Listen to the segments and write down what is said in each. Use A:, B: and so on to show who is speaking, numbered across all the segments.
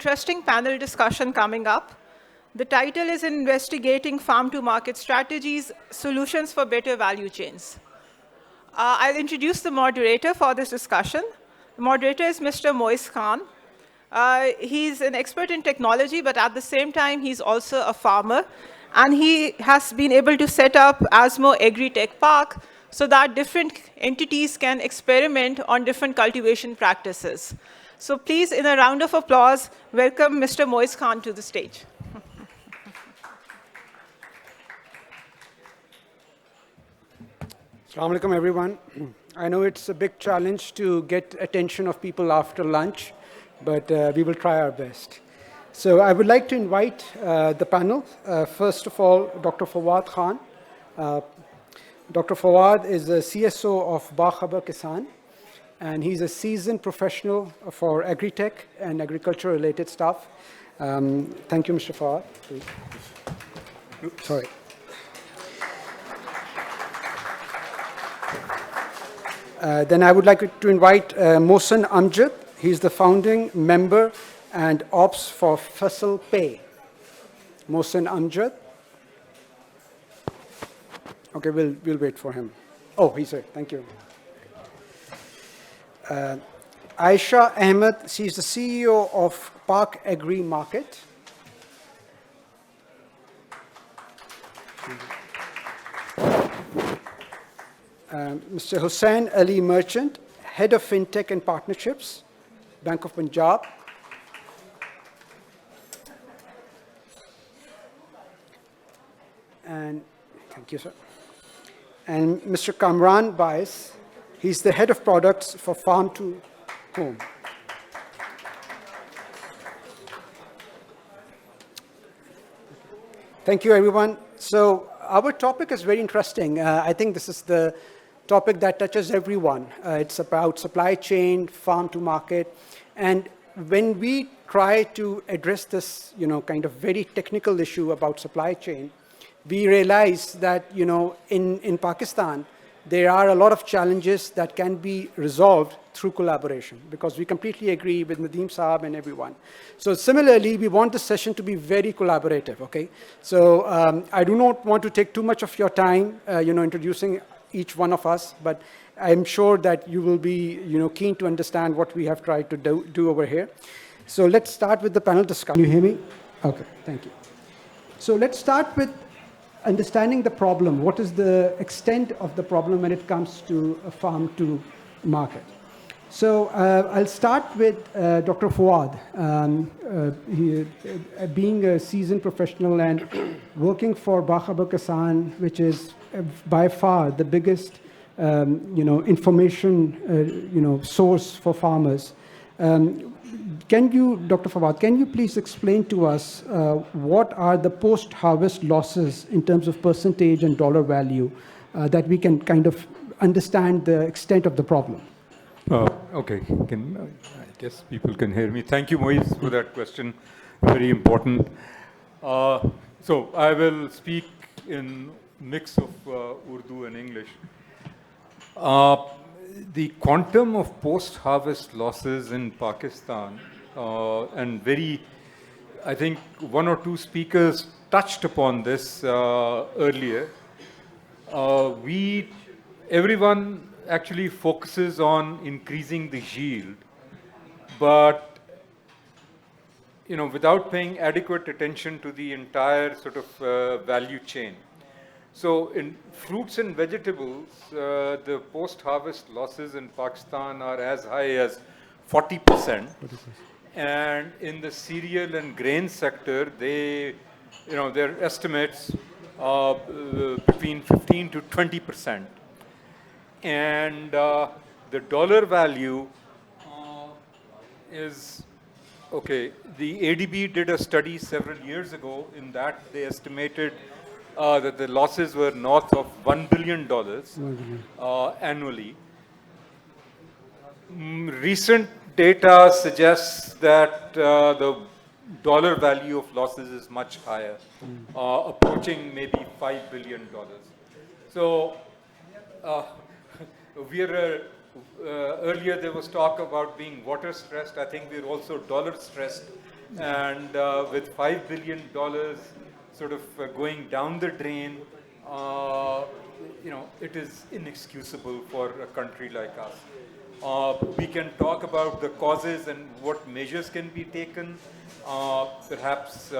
A: interesting panel discussion coming up. The title is Investigating Farm-to-Market Strategies, Solutions for Better Value Chains. I'll introduce the moderator for this discussion. The moderator is Mr. Moiz Khan. He's an expert in technology, but at the same time, he's also a farmer. And he has been able to set up ASMO Agri-Tech Park so that different entities can experiment on different cultivation practices. So please, in a round of applause, welcome Mr. Moiz Khan to the stage.
B: Assalamu alaikum, everyone. I know it's a big challenge to get attention of people after lunch, but we will try our best. So I would like to invite the panel. First of all, Dr. Fawad Khan. Dr. Fawad is the CSO of Bakhabar Kisan, and he's a seasoned professional for agri-tech and agriculture-related stuff. Thank you, Mr. Fawad. Please. Sorry. Then I would like to invite Mohsen Amjad. He's the founding member and ops for Fasal Pay. Mohsen Amjad. Okay, we'll wait for him. Oh, he's here. Thank you. Aisha Ahmed, she's the CEO of Park Agri Market. Mr. Hussain Ali Merchant, Head of FinTech and Partnerships, Bank of Punjab. And thank you, sir. And Mr. Kamran Bais, he's the Head of Products for Farm to Home. Thank you, everyone. So our topic is very interesting. I think this is the topic that touches everyone. It's about supply chain, farm to market. And when we try to address this, kind of very technical issue about supply chain, we realize that, in Pakistan, there are a lot of challenges that can be resolved through collaboration, because we completely agree with Nadeem Saab and everyone. So similarly, we want this session to be very collaborative, okay? So I do not want to take too much of your time, introducing each one of us, but I'm sure that you will be, keen to understand what we have tried to do over here. So let's start with the panel discussion. Can you hear me? Okay, thank you. So let's start with understanding the problem. What is the extent of the problem when it comes to a farm to market? So I'll start with Dr. Fawad. Being a seasoned professional and working for Bakhabar Kisan, which is by far the biggest, information, source for farmers. Can you, Dr. Fawad, can you please explain to us what are the post-harvest losses in terms of percentage and dollar value that we can kind of understand the extent of the problem?
C: Okay, I guess people can hear me. Thank you, Moiz, for that question. Very important. So I will speak in mix of Urdu and English. The quantum of post-harvest losses in Pakistan, and I think one or two speakers touched upon this earlier. Everyone actually focuses on increasing the yield, but without paying adequate attention to the entire sort of value chain. So in fruits and vegetables, the post-harvest losses in Pakistan are as high as 40%. And in the cereal and grain sector, their estimates are between 15 to 20%. And the dollar value is, okay, the ADB did a study several years ago. In that, they estimated that the losses were north of $1 billion annually. Recent data suggests that the dollar value of losses is much higher, approaching maybe $5 billion. So earlier there was talk about being water stressed. I think we're also dollar stressed And with $5 billion sort of going down the drain, it is inexcusable for a country like us. We can talk about the causes and what measures can be taken, perhaps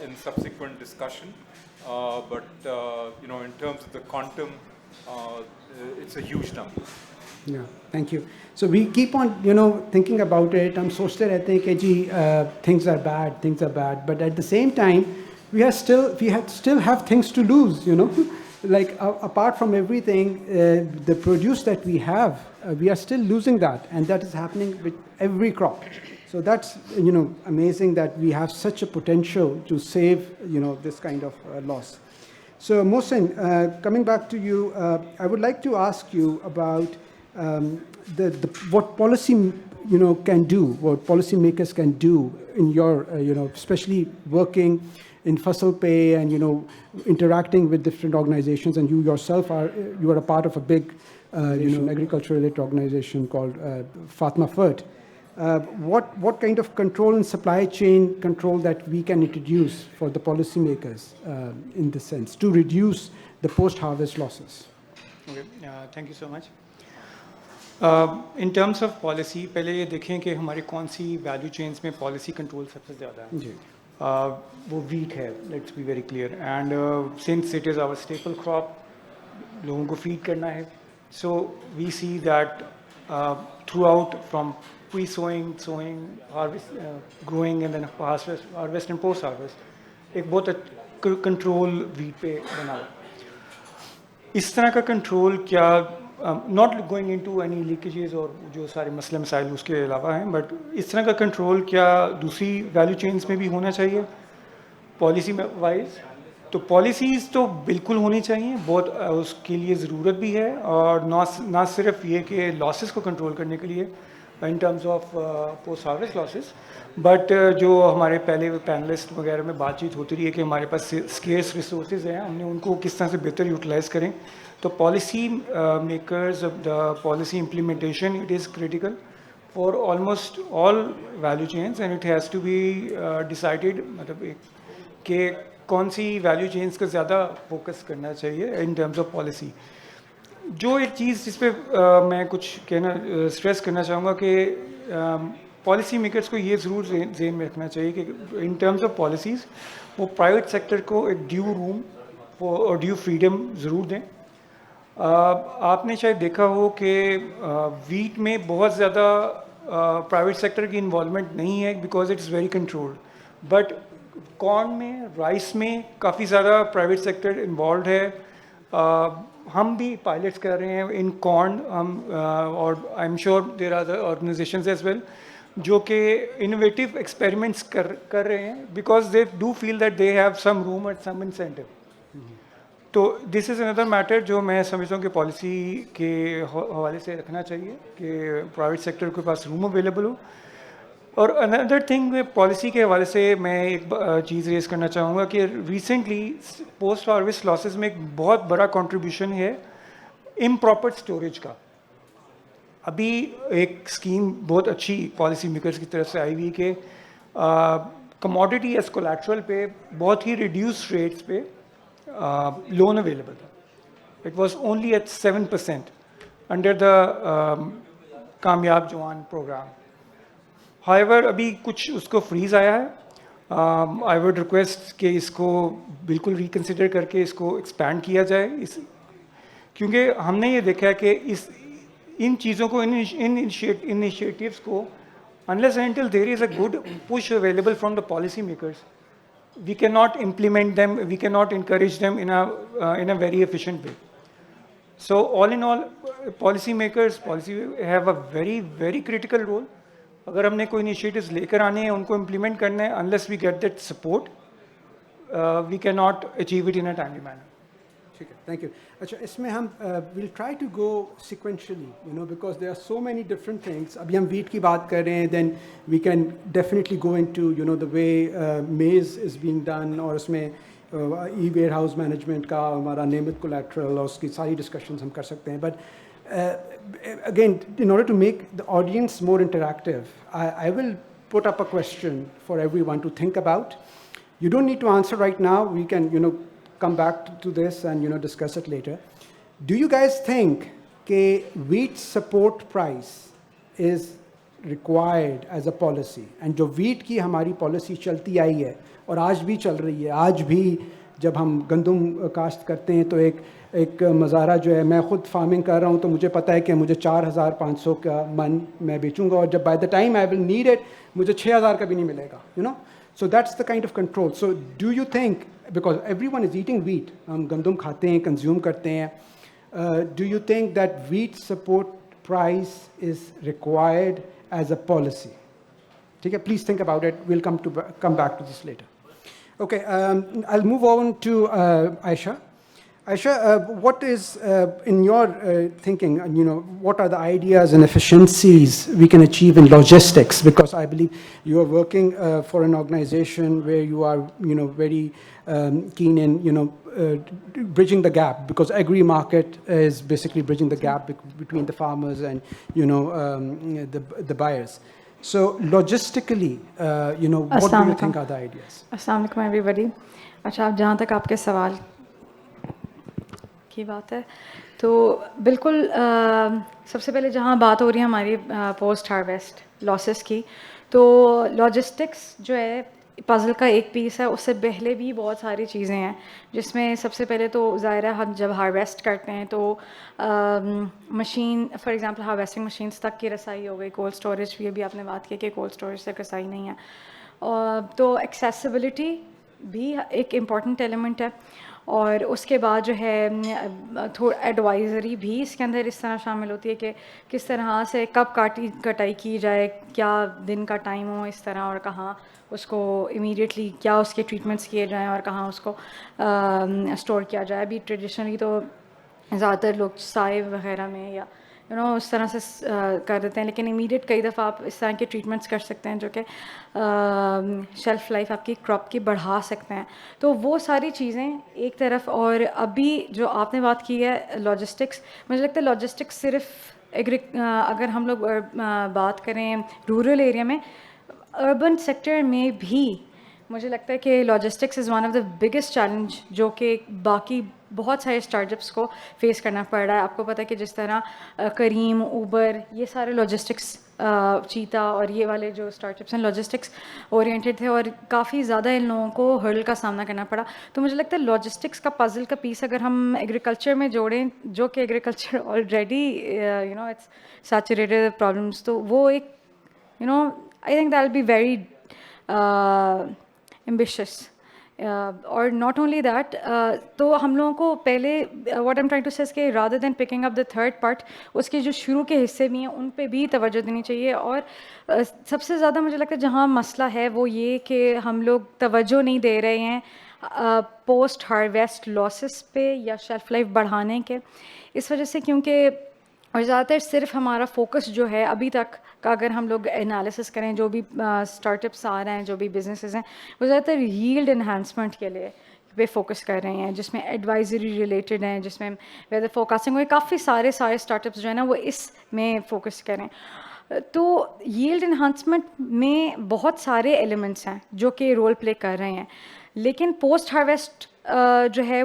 C: in subsequent discussion. But in terms of the quantum, it's a huge number.
B: Yeah, thank you. So we keep on, thinking about it. हम सोचते रहते हैं कि जी things are bad. But at the same time, we still have things to lose. Like apart from everything, the produce that we have, we are still losing that, and that is happening with every crop. So that's amazing that we have such a potential to save this kind of loss. So Mohsin, coming back to you, I would like to ask you about what policy can do, what policymakers can do in your especially working in Fasal Pay and interacting with different organizations, and you yourself are a part of a big agriculture-related organization called Fatma Fert. What kind of control and supply chain control that we can introduce for the policymakers in this sense to reduce the post-harvest losses?
D: Okay, thank you so much. In terms of policy, पहले ये देखें कि हमारे कौन सी value chains में policy control सबसे ज़्यादा है.
B: जी.
D: वो wheat है, let's be very clear. And since it is our staple crop, लोगों को feed करना है. So we see that throughout from pre-sowing, sowing, harvest, growing, and then harvest and post-harvest, एक बहुत control wheat पे बना है. इस तरह का control क्या not going into any leakages और जो सारे मसले मसाइल उसके अलावा हैं, but इस तरह का control क्या दूसरी value chains में भी होना चाहिए policy wise? तो policies तो बिल्कुल होनी चाहिए, बहुत उसके लिए ज़रूरत भी है, और ना सिर्फ ये कि losses को control करने के लिए in terms of post-harvest losses, but जो हमारे पहले पैनलिस्ट वगैरह में बातचीत होती रही है कि हमारे पास scarce resources हैं, हमने उनको किस तरह से बेहतर यूटिलाइज करें. तो policy makers of the policy implementation, it is critical for almost all value chains, and it has to be decided मतलब कि कौन सी value chains का ज़्यादा focus करना चाहिए in terms of policy. जो एक चीज़ जिस पे मैं कुछ स्ट्रेस करना चाहूँगा कि पॉलिसी मेकर्स को ये ज़रूर ज़हन में रखना चाहिए कि इन टर्म्स ऑफ पॉलिसीज़ वो प्राइवेट सेक्टर को एक ड्यू रूम और ड्यू फ्रीडम ज़रूर दें. आपने शायद देखा हो कि वीट में बहुत ज़्यादा प्राइवेट सेक्टर की इन्वॉल्वमेंट नहीं है because it is very controlled, but corn में, राइस में काफ़ी ज़्यादा प्राइवेट सेक्टर इन्वॉल्व है. हम भी पायलट्स कर रहे हैं इन कॉर्न, और I am sure there are other organisations as well जो कि इनोवेटिव एक्सपेरिमेंट्स कर रहे हैं because they do feel that they have some room and some incentive. तो दिस इज़ अनदर मैटर जो मैं समझता हूँ कि पॉलिसी के हवाले से रखना चाहिए कि प्राइवेट सेक्टर के पास रूम अवेलेबल हो. और अनदर थिंग पॉलिसी के हवाले से मैं एक चीज़ रेज़ करना चाहूँगा कि रिसेंटली पोस्ट हार्वेस्ट लॉसेस में एक बहुत बड़ा कंट्रीब्यूशन है इम्प्रॉपर स्टोरेज का. अभी एक स्कीम बहुत अच्छी पॉलिसी मेकर्स की तरफ से आई हुई कि कमोडिटी एज कोलैटरल पे बहुत ही रिड्यूस रेट्स पे लोन अवेलेबल था. It was only at 7% under the Kamyab Jawan programme. However अभी कुछ उसको फ्रीज आया है. आई वुड रिक्वेस्ट कि इसको बिल्कुल रिकन्सिडर करके इसको एक्सपैंड किया जाए, क्योंकि हमने ये देखा है कि इन चीज़ों को, इन इनिशिएटिव्स को unless and until there is a good push available from the policy makers, we cannot implement them, we cannot encourage them in a very efficient way. So all in all, policy have a very, very critical role. अगर हमने कोई initiatives लेकर आने हैं, उनको implement करना है, unless we get that support, we cannot achieve it in a timely manner.
B: ठीक है, thank you. अच्छा, इसमें हम we'll try to go sequentially, because there are so many different things. अभी हम wheat की बात कर रहे हैं, then we can definitely go into the way maize is being done, और उसमें e-warehouse management का हमारा नियमित collateral और उसकी सारी discussions हम कर सकते हैं. But again, in order to make the audience more interactive, I will put up a question for everyone to think about. You don't need to answer right now. We can, come back to this and, discuss it later. Do you guys think that wheat support price is required as a policy? And जो wheat की हमारी policy चलती आई है और आज भी चल रही है, आज भी जब हम गंदम काश्त करते हैं तो एक मज़ारा जो है, मैं ख़ुद फार्मिंग कर रहा हूँ तो मुझे पता है कि मुझे 4,500 का मन मैं बेचूंगा और जब by the time I will need it मुझे 6,000 का भी नहीं मिलेगा, So that's the kind of control. So do you think, because everyone is eating wheat, हम गंदम खाते हैं, consume करते हैं, do you think that wheat support price is required as a policy? Okay, please think about it. We'll come back to this later. Okay, I'll move on to Aisha. Aisha, what is in your thinking, what are the ideas and efficiencies we can achieve in logistics? Because I believe you are working for an organization where you are, very keen in, bridging the gap, because agri-market is basically bridging the gap between the farmers and, the buyers. So logistically, what do you think are the ideas?
E: Assalamu alaikum everybody. अच्छा, आप जहाँ तक आपके सवाल की बात है तो बिल्कुल सबसे पहले जहाँ बात हो रही है हमारी पोस्ट हार्वेस्ट लॉसेस की, तो लॉजिस्टिक्स जो है पज़ल का एक पीस है, उससे पहले भी बहुत सारी चीज़ें हैं जिसमें सबसे पहले तो ज़ाहिर है हम जब हार्वेस्ट करते हैं तो machine for example harvesting machines तक की रसाई हो गई, कोल्ड स्टोरेज भी अभी आपने बात की कि कोल्ड स्टोरेज तक रसाई नहीं है, और तो एक्सेसिबिलिटी भी एक इम्पॉर्टेंट एलिमेंट है, और उसके बाद जो है थोड़ा एडवाइज़री भी इसके अंदर इस तरह शामिल होती है कि किस तरह से कब कटाई की जाए, क्या दिन का टाइम हो इस तरह, और कहाँ उसको इमीडिएटली क्या उसके ट्रीटमेंट्स किए जाएं और कहाँ उसको स्टोर किया जाए. अभी ट्रेडिशनली तो ज़्यादातर लोग साए वगैरह में या उस तरह से कर देते हैं, लेकिन इमीडिएट कई दफ़ा आप इस तरह के ट्रीटमेंट्स कर सकते हैं जो कि शेल्फ़ लाइफ आपकी क्रॉप की बढ़ा सकते हैं. तो वो सारी चीज़ें एक तरफ, और अभी जो आपने बात की है लॉजिस्टिक्स, मुझे लगता है लॉजिस्टिक्स सिर्फ अगर हम लोग बात करें रूरल एरिया में, अर्बन सेक्टर में भी मुझे लगता है कि logistics is one of the biggest challenge जो कि बाकी बहुत सारे स्टार्टअप्स को फेस करना पड़ रहा है. आपको पता है कि जिस तरह करीम, ऊबर, ये सारे लॉजिस्टिक्स, चीता और ये वाले जो स्टार्टअप्स हैं लॉजिस्टिक्स ओरिएंटेड थे और काफ़ी ज़्यादा इन लोगों को हर्डल का सामना करना पड़ा. तो मुझे लगता है लॉजिस्टिक्स का पज़ल का पीस अगर हम एग्रीकल्चर में जोड़ें, जो कि agriculture already it's saturated problems, तो वो एक I think that will be very ambitious. और नॉट ओनली दैट, तो हम लोगों को पहले what I am trying to say कि rather than picking up the third part, उसके जो शुरू के हिस्से भी हैं उन पे भी तवज्जो देनी चाहिए. और सबसे ज़्यादा मुझे लगता है जहाँ मसला है वो ये कि हम लोग तवज्जो नहीं दे रहे हैं पोस्ट हार्वेस्ट लॉसेस पे या शेल्फ लाइफ बढ़ाने के, इस वजह से क्योंकि और ज़्यादातर सिर्फ हमारा फोकस जो है अभी तक का, अगर हम लोग एनालिसिस करें जो भी स्टार्टअप्स आ रहे हैं, जो भी बिजनेसेस हैं, वो ज़्यादातर यील्ड एनहांसमेंट के लिए पे फोकस कर रहे हैं, जिसमें एडवाइजरी रिलेटेड हैं, जिसमें वेदर फोरकास्टिंग हुए, काफ़ी सारे स्टार्टअप्स जो है ना वो इसमें फोकस करें. तो यील्ड एनहांसमेंट में बहुत सारे एलिमेंट्स हैं जो कि रोल प्ले कर रहे हैं, लेकिन पोस्ट हार्वेस्ट जो है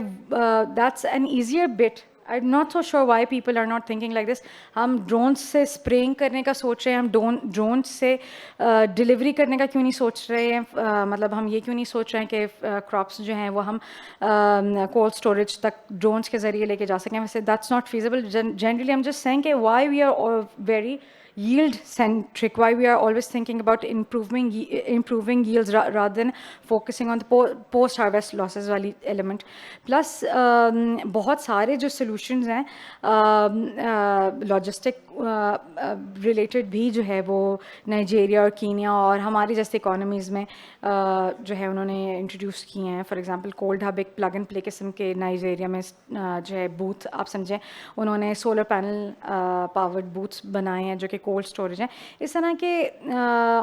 E: that's an easier bit. I am not so sure why people are not thinking like this. हम ड्रोन से स्प्रेइंग करने का सोच रहे हैं, हम ड्रोन से डिलीवरी करने का क्यों नहीं सोच रहे हैं, मतलब हम ये क्यों नहीं सोच रहे हैं कि क्रॉप्स जो हैं वो हम कोल्ड स्टोरेज तक ड्रोन्स के ज़रिए लेके जा सकें. वैसे that's not feasible. Generally I am just saying कि why we are very yield centric, why we are always thinking about improving yields rather than focusing on the post harvest losses वाली element. Plus बहुत सारे जो solutions हैं logistic related भी जो है वो नाइजीरिया और कीनिया और हमारी जैसे economies में जो है उन्होंने introduce किए हैं. For example cold hub एक plug and play किस्म के नाइजीरिया में जो है booth आप समझें, उन्होंने solar panel powered booths बनाए हैं जो कि कोल्ड स्टोरेज हैं. इस तरह के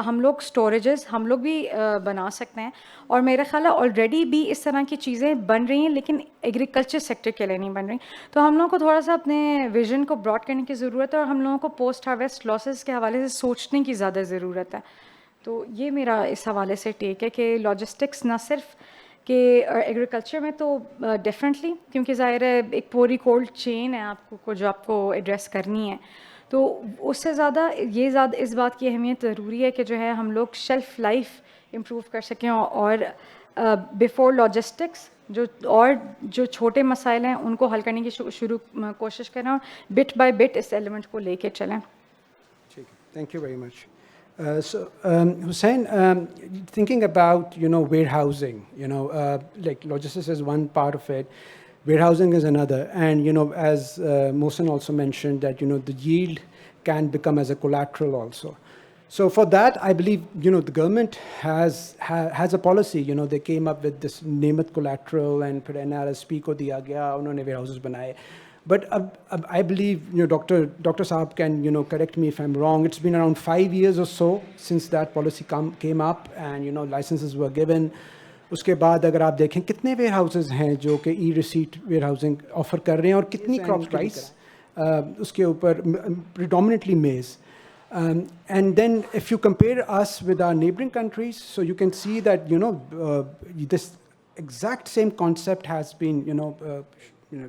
E: हम लोग स्टोरेजेस हम लोग भी बना सकते हैं, और मेरा ख्याल है ऑलरेडी भी इस तरह की चीज़ें बन रही हैं, लेकिन एग्रीकल्चर सेक्टर के लिए नहीं बन रही. तो हम लोगों को थोड़ा सा अपने विजन को ब्रॉड करने की ज़रूरत है, और हम लोगों को पोस्ट हार्वेस्ट लॉसेस के हवाले से सोचने की ज़्यादा ज़रूरत है. تو یہ میرا اس حوالے سے ٹیک ہے کہ لاجسٹکس نہ صرف کہ ایگریکلچر میں تو ڈیفرنٹلی، کیونکہ ظاہر ہے ایک پوری کولڈ چین ہے آپ کو جو آپ کو ایڈریس کرنی ہے، تو اس سے زیادہ اس بات کی اہمیت ضروری ہے کہ جو ہے ہم لوگ شیلف لائف امپروو کر سکیں، اور بیفور لاجسٹکس جو چھوٹے مسائل ہیں ان کو حل کرنے کی کوشش کریں، اور بٹ بائی بٹ اس ایلیمنٹ کو لے کے چلیں.
B: Thank you very much. Hussain, thinking about, warehousing, like logistics is one part of it, warehousing is another. And, as Mohsen also mentioned that, the yield can become as a collateral also. So for that, I believe, the government has a policy. They came up with this Nemat collateral, and pھر NRSP کو دیا گیا, انہوں نے warehouses بنائے. But I believe, Dr. Saab can, correct me if I'm wrong. It's been around 5 years or so since that policy came up, and, licenses were given. اس کے بعد اگر آپ دیکھیں کتنے ویئر ہاؤسز ہیں جو کہ ای ریسیٹ ویئر ہاؤسنگ آفر کر رہے ہیں, اور کتنی کراپ رائس اس کے اوپر predominantly maize. And then if you compare us with our neighboring countries, so you can see that, this exact same concept has been,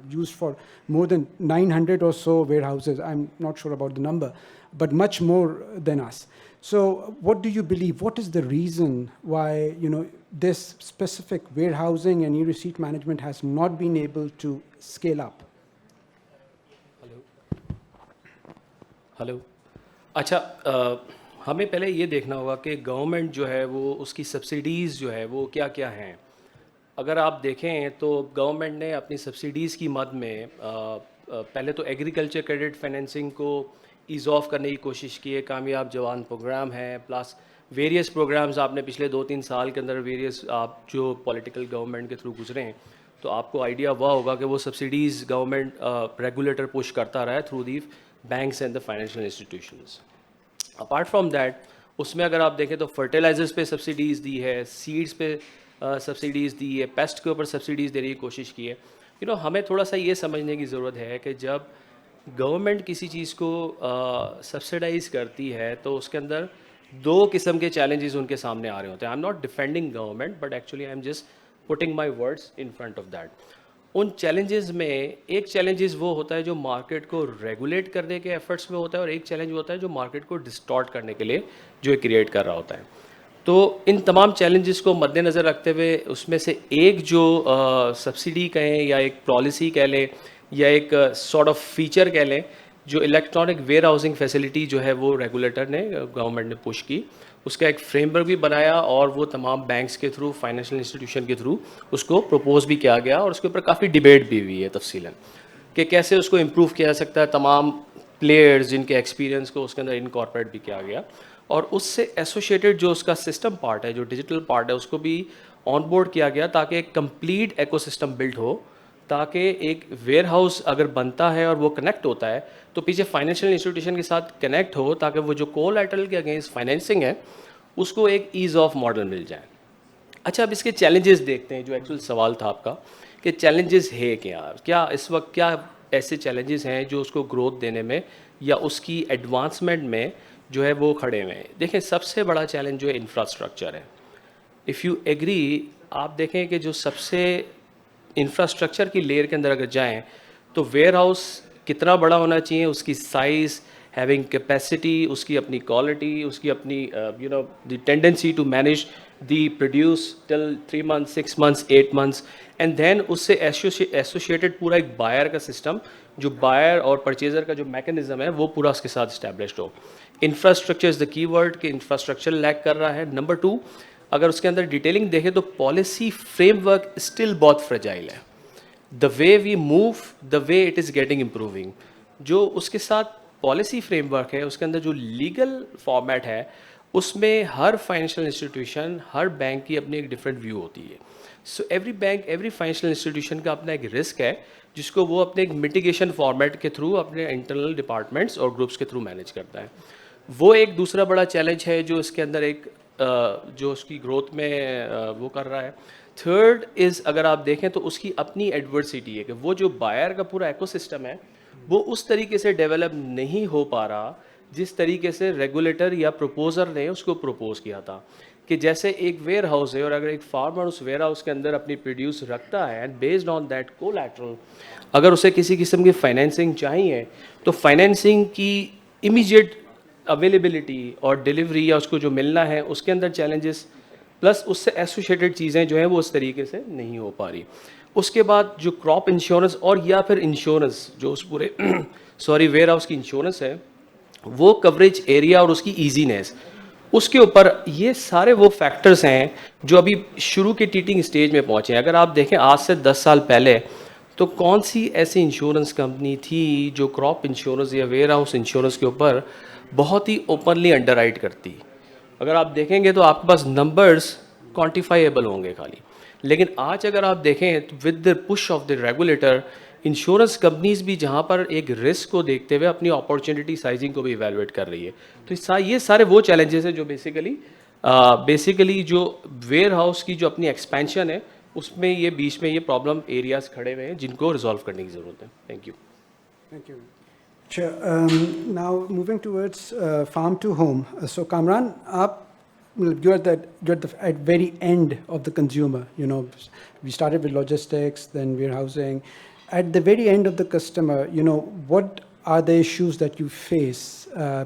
B: used for more than 900 or so warehouses. I'm not sure about the number, but much more than us. So what do you believe? What is the reason why, this specific warehousing and e-receipt management has not been able to scale up?
F: Hello. اچھا, ہمیں پہلے یہ دیکھنا ہوگا کہ government جو ہے وہ اس کی سبسڈیز جو ہے وہ کیا کیا ہیں. اگر آپ دیکھیں تو گورنمنٹ نے اپنی سبسڈیز کی مد میں پہلے تو ایگریکلچر کریڈٹ فائنینسنگ کو ایز آف کرنے کی کوشش کی ہے. کامیاب جوان پروگرام ہے, پلس ویریس پروگرامز آپ نے پچھلے 2-3 سال کے اندر ویریس آپ جو پولیٹیکل گورنمنٹ کے تھرو گزرے ہیں تو آپ کو آئیڈیا ہوا ہوگا کہ وہ سبسڈیز گورنمنٹ ریگولیٹر پش کرتا رہا ہے through the banks and the financial institutions. Apart from that اس میں اگر آپ دیکھیں تو فرٹیلائزرز پہ سبسڈیز دی ہے, سیڈس پہ سبسڈیز دی ہے, پیسٹ کے اوپر سبسڈیز دینے کی کوشش کی ہے. ہمیں تھوڑا سا یہ سمجھنے کی ضرورت ہے کہ جب گورنمنٹ کسی چیز کو سبسڈائز کرتی ہے تو اس کے اندر 2 قسم کے چیلنجز ان کے سامنے آ رہے ہوتے ہیں. I am not defending government, but actually I am just putting my words in front of that. In challenges میں ایک چیلنجز وہ ہوتا ہے جو مارکیٹ کو ریگولیٹ کرنے کے ایفرٹس میں ہوتا ہے, اور ایک چیلنج ہوتا ہے جو مارکیٹ کو ڈسٹارٹ کرنے کے لیے جو کریٹ کر رہا ہوتا ہے. تو ان تمام چیلنجز کو مد نظر رکھتے ہوئے اس میں سے ایک جو سبسڈی کہیں یا ایک پالیسی کہہ لیں یا ایک سارٹ آف فیچر کہہ لیں, جو الیکٹرانک ویئر ہاؤسنگ فیسلٹی جو ہے وہ ریگولیٹر نے گورنمنٹ نے پش کی, اس کا ایک فریم ورک بھی بنایا اور وہ تمام بینکس کے تھرو فائنینشیل انسٹیٹیوشن کے تھرو اس کو پروپوز بھی کیا گیا, اور اس کے اوپر کافی ڈیبیٹ بھی ہوئی ہے تفصیلاً کہ کیسے اس کو امپروو کیا جا سکتا ہے. تمام پلیئرز جن کے ایکسپیرینس کو اس کے اندر انکارپوریٹ بھی کیا گیا, اور اس سے ایسوسیٹیڈ جو اس کا سسٹم پارٹ ہے, جو ڈیجیٹل پارٹ ہے, اس کو بھی آن بورڈ کیا گیا تاکہ ایک کمپلیٹ ایکو سسٹم بلڈ ہو, تاکہ ایک ویئر ہاؤس اگر بنتا ہے اور وہ کنیکٹ ہوتا ہے تو پیچھے فائنینشیل انسٹیٹیوشن کے ساتھ کنیکٹ ہو, تاکہ وہ جو کولیٹرل کے اگینسٹ فائنینسنگ ہے اس کو ایک ایز آف ماڈل مل جائے. اچھا, اب اس کے چیلنجز دیکھتے ہیں, جو ایکچوئل سوال تھا آپ کا کہ چیلنجز ہے کیا اس وقت کیا ایسے چیلنجز ہیں جو اس کو گروتھ دینے میں یا اس کی ایڈوانسمنٹ میں جو ہے وہ کھڑے ہوئے ہیں. دیکھیں, سب سے بڑا چیلنج جو ہے انفراسٹرکچر ہے. اف یو ایگری, آپ دیکھیں کہ جو سب سے انفراسٹرکچر کی لیئر کے اندر اگر جائیں تو ویئر ہاؤس کتنا بڑا ہونا چاہیے, اس کی سائز, ہیونگ کیپیسٹی, اس کی اپنی کوالٹی, اس کی اپنی the tendency to manage the produce till 3 months 6 months 8 months, and then اس سے ایسوسیٹیڈ پورا ایک بائر کا سسٹم, جو بائر اور پرچیزر کا جو میکینزم ہے وہ پورا اس کے ساتھ اسٹیبلشڈ ہو. انفراسٹرکچر از دا کی ورڈ کہ انفراسٹرکچر لیک کر رہا ہے. نمبر 2, اگر اس کے اندر ڈیٹیلنگ دیکھیں تو پالیسی فریم ورک اسٹل بہت فریجائل ہے. The way we move, the way it is getting improving. جو اس کے ساتھ پالیسی فریم ورک ہے, اس کے اندر جو لیگل فارمیٹ ہے, اس میں ہر فائنینشیل انسٹیٹیوشن, ہر بینک کی اپنی ایک ڈفرینٹ ویو ہوتی ہے. So every bank, every financial institution کا اپنا ایک رسک ہے جس کو وہ اپنے ایک میٹیگیشن فارمیٹ کے تھرو اپنے انٹرنل ڈپارٹمنٹس اور گروپس کے تھرو مینیج کرتا ہے. وہ ایک دوسرا بڑا چیلنج ہے جو اس کے اندر ایک جو اس کی گروتھ میں وہ کر رہا ہے. تھرڈ از, اگر آپ دیکھیں تو اس کی اپنی ایڈورسٹی ہے کہ وہ جو بائر کا پورا ایکو سسٹم ہے وہ اس طریقے سے ڈیولپ نہیں ہو پا رہا जिस तरीके से रेगुलेटर या प्रोपोज़र ने उसको प्रोपोज़ किया था कि जैसे एक वेयर हाउस है और अगर एक फार्मर उस वेयर हाउस के अंदर अपनी प्रोड्यूस रखता है and based on that collateral अगर उसे किसी किस्म की फाइनेंसिंग चाहिए तो फाइनेंसिंग की इमीडिएट अवेलेबिलिटी और डिलीवरी या उसको जो मिलना है उसके अंदर चैलेंजेस प्लस उससे एसोसिएटेड चीज़ें जो हैं वो उस तरीके से नहीं हो पा रही। उसके बाद जो क्रॉप इंश्योरेंस और या फिर इंश्योरेंस जो उस पूरे सॉरी वेयर हाउस की इंश्योरेंस है वो कवरेज एरिया और उसकी ईजीनेस उसके ऊपर ये सारे वो फैक्टर्स हैं जो अभी शुरू के टीटिंग स्टेज में पहुंचे हैं। अगर आप देखें आज से 10 साल पहले तो कौन सी ऐसी इंश्योरेंस कंपनी थी जो क्रॉप इंश्योरेंस या वेयर हाउस इंश्योरेंस के ऊपर बहुत ही ओपनली अंडरराइट करती। अगर आप देखेंगे तो आपके पास नंबर्स क्वान्टिफाइएबल होंगे खाली, लेकिन आज अगर आप देखें तो with the push of the regulator insurance companies भी जहाँ पर एक रिस्क को देखते हुए अपनी अपॉर्चुनिटी साइजिंग को भी इवैल्यूएट कर रही है। तो ये सारे वो चैलेंजेस हैं जो बेसिकली जो वेयर हाउस की जो अपनी एक्सपेंशन है उसमें ये बीच में ये प्रॉब्लम एरियाज खड़े हुए हैं जिनको रिजॉल्व करने की ज़रूरत है। Thank you.
B: Thank you. Sure. Now moving towards farm to home. So Kamran, you're at at very end of the consumer. You know, we started with logistics, then warehousing. At the very end of the customer, you know, what are the issues that you face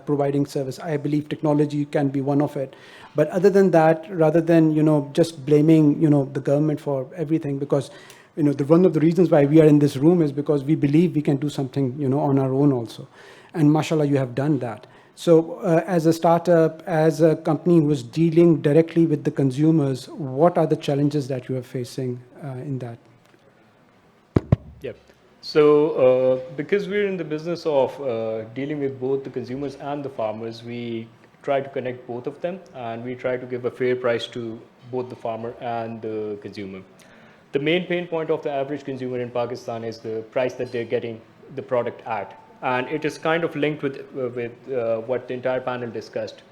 B: providing service? I believe technology can be one of it. But other than that, rather than, you know, just blaming, you know, the government for everything, because you know, one of the reasons why we are in this room is because we believe we can do something, you know, on our own also. And mashallah, you have done that. So as a startup, as a company who is dealing directly with the consumers, what are the challenges that you are facing in that?
G: Yep. So because we're in the business of dealing with both the consumers and the farmers, we try to connect both of them and we try to give a fair price to both the farmer and the consumer. The main pain point of the average consumer in Pakistan is the price that they're getting the product at. And it is kind of linked with what the entire panel discussed.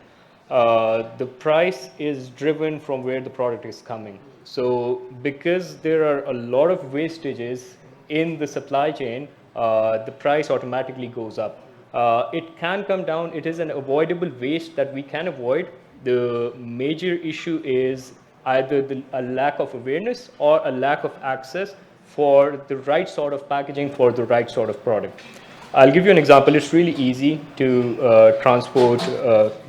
G: The price is driven from where the product is coming. So because there are a lot of wastages in the supply chain, the price automatically goes up. It can come down. It is an avoidable waste that we can avoid. The major issue is either a lack of awareness or a lack of access for the right sort of packaging for the right sort of product. I'll give you an example. It's really easy to transport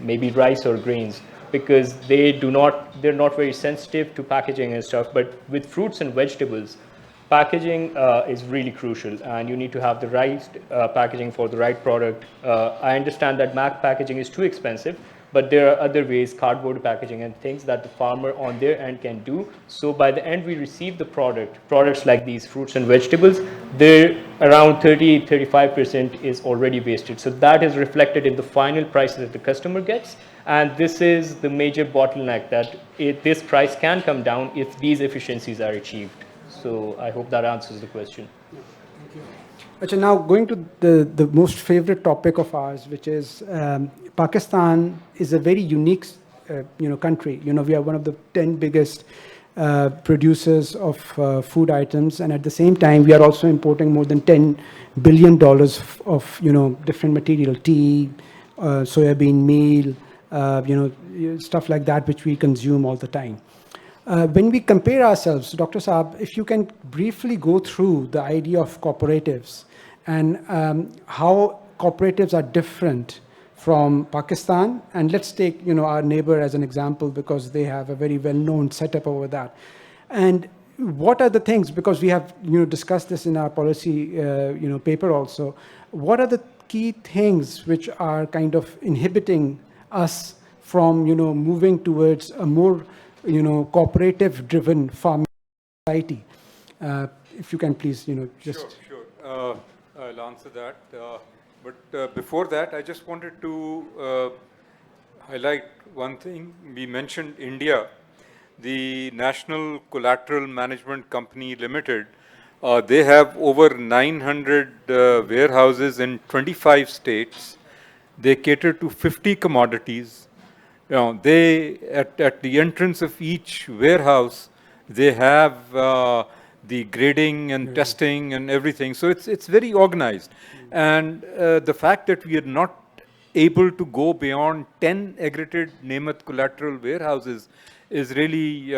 G: maybe rice or grains because they're not very sensitive to packaging and stuff. But with fruits and vegetables, packaging is really crucial, and you need to have the right packaging for the right product. I understand that MAC packaging is too expensive, but there are other ways, cardboard packaging and things that the farmer on their end can do. So by the end we receive the products like these fruits and vegetables, they're around 30-35% is already wasted. So that is reflected in the final price that the customer gets. And this is the major bottleneck that this price can come down if these efficiencies are achieved. So I hope that answers the question.
B: Achha, now going to the most favorite topic of ours, which is Pakistan is a very unique country. You know, we are one of the 10 biggest producers of food items, and at the same time we are also importing more than $10 billion of different material, tea, soybean meal, stuff like that which we consume all the time. When we compare ourselves, Dr. Saab, if you can briefly go through the idea of cooperatives and how cooperatives are different from Pakistan, and let's take our neighbor as an example because they have a very well-known setup over that. And what are the things, because we have discussed this in our policy paper also, what are the key things which are kind of inhibiting us from moving towards a more cooperative-driven farming society? If you can please, just...
C: Sure. I'll answer that. But before that, I just wanted to highlight one thing. We mentioned India. The National Collateral Management Company Limited, they have over 900 warehouses in 25 states. They cater to 50 commodities. They at the entrance of each warehouse, they have the grading and testing and everything. So it's very organized. And the fact that we are not able to go beyond 10 aggregated Nemat collateral warehouses is really,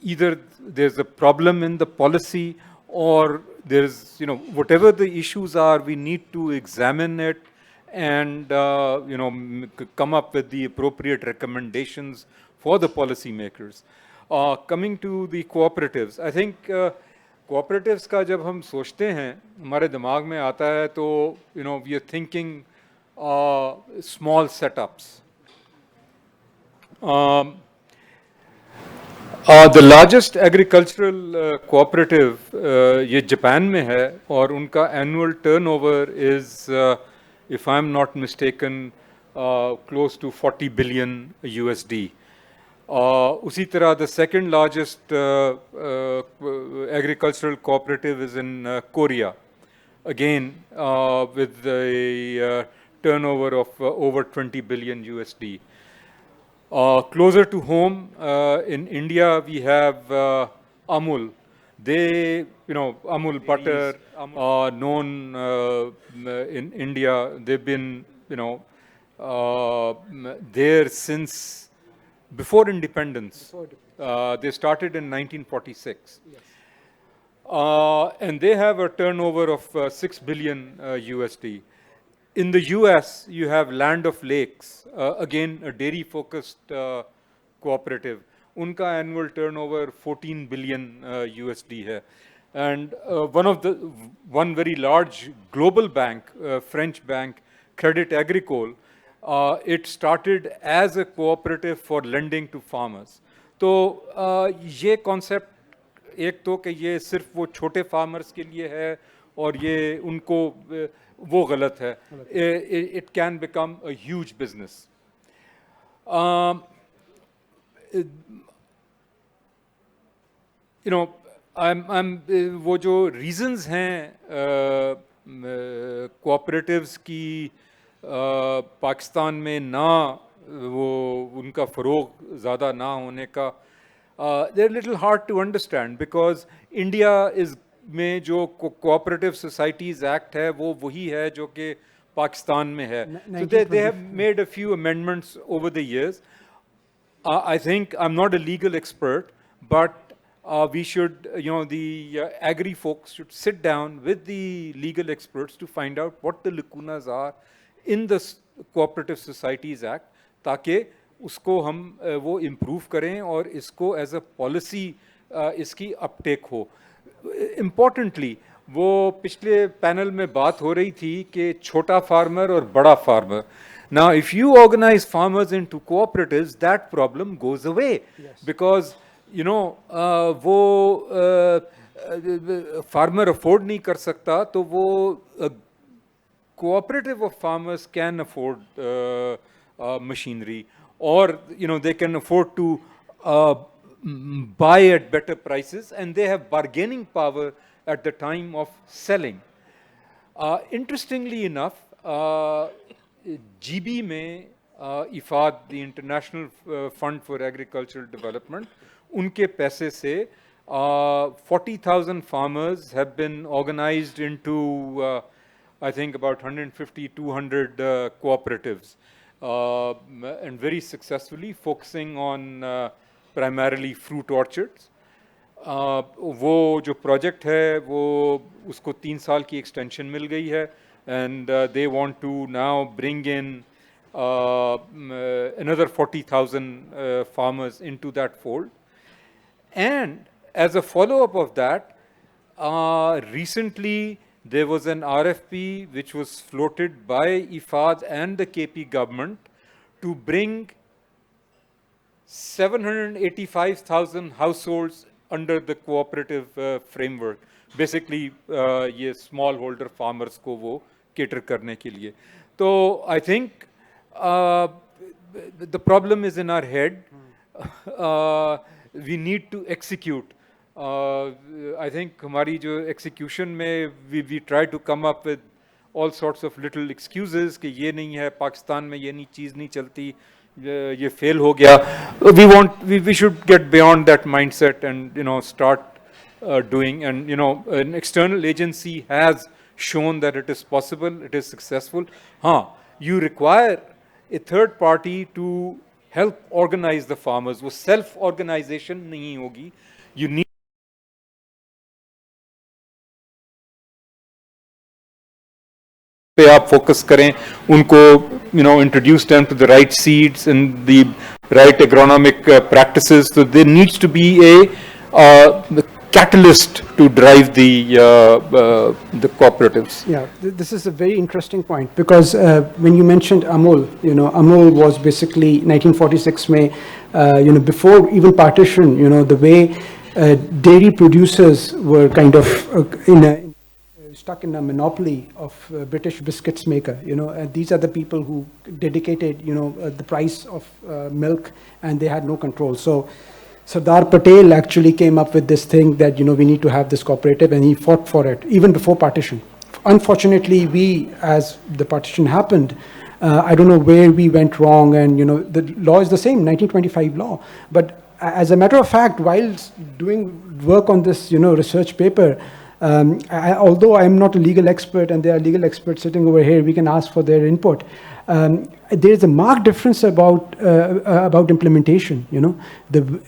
C: either there's a problem in the policy or there's, whatever the issues are, we need to examine it and, come up with the appropriate recommendations for the policymakers. Coming to the cooperatives, I think cooperatives का जब हम सोचते हैं हमारे दिमाग में आता है तो we are thinking small setups. The largest agricultural cooperative ये जापान में है और उनका annual turnover is, if I'm not mistaken, close to 40 billion USD. उसी तरह the second largest agricultural cooperative is in Korea, again with a turnover of over 20 billion USD. Closer to home, in India, we have Amul. They, Amul butter, known in India. They've been, there since before independence. They started in 1946. Yes. And they have a turnover of 6 billion USD. In the US, you have Land of Lakes, again a dairy-focused cooperative. Unka annual turnover 14 billion USD hai. And one very large global bank, French bank, Crédit Agricole, it started as a cooperative for lending to farmers. तो ये concept एक तो कि ये सिर्फ वो छोटे farmers के लिए है और ये उनको वो गलत है. It can become a huge business. I'm वो जो reasons हैं cooperatives की पाकिस्तान में ना वो उनका फ़रोग़ ज़्यादा ना होने का, they're a little hard to understand because India is में जो कोऑपरेटिव सोसाइटीज़ एक्ट है वो वही है जो कि पाकिस्तान में है. So they have made a few amendments over the years. I think I'm not a legal expert, but we should, the agri folks should sit down with the legal experts to find out what the lacunas are in the Cooperative Societies Act, ताकि उसको हम वो improve करें और इसको as a policy इसकी uptake हो. Importantly, वो पिछले पैनल में बात हो रही थी कि छोटा फार्मर और बड़ा farmer. Now, if you organize farmers into cooperatives, that problem goes away. Yes. Because, वो farmer afford नहीं कर सकता, तो वो cooperative of farmers can afford machinery, or they can afford to buy at better prices, and they have bargaining power at the time of selling. Interestingly enough, GB में IFAD, the International Fund for Agricultural Development, उनके पैसे से 40,000 farmers have been organized into I think about 150, 200 cooperatives, and very successfully focusing on primarily fruit orchards. वो जो project है वो उसको 3 साल की extension मिल गई है, and they want to now bring in another 40,000 farmers into that fold. And as a follow-up of that, recently there was an RFP which was floated by IFAD and the KP government to bring 785,000 households under the cooperative framework. Basically, ये smallholder farmers को वो cater करने के लिए. So I think the problem is in our head. We need to execute. I think हमारी जो execution में we try to come up with all sorts of little excuses कि ये नहीं है, पाकिस्तान में ये नहीं चीज़ नहीं चलती, ये fail हो गया. We should get beyond that mindset and start doing. And an external agency has shown that it is possible, it is successful. You require a third party to help organize the farmers. वो self-organization नहीं होगी. You need पे आप focus करें, उनको introduce them to the right seeds and the right agronomic practices. So there needs to be a catalyst to drive the cooperatives.
B: Yeah, this is a very interesting point because when you mentioned Amul, Amul was basically 1946 May, before even partition, the way dairy producers were kind of stuck in a monopoly of British biscuits maker, and these are the people who dedicated, the price of milk, and they had no control. So Sardar Patel actually came up with this thing that, we need to have this cooperative, and he fought for it even before partition. Unfortunately, we, as the partition happened, I don't know where we went wrong, and, the law is the same, 1925 law. But as a matter of fact, while doing work on this, research paper, although I'm not a legal expert, and there are legal experts sitting over here, we can ask for their input. There is a marked difference about implementation.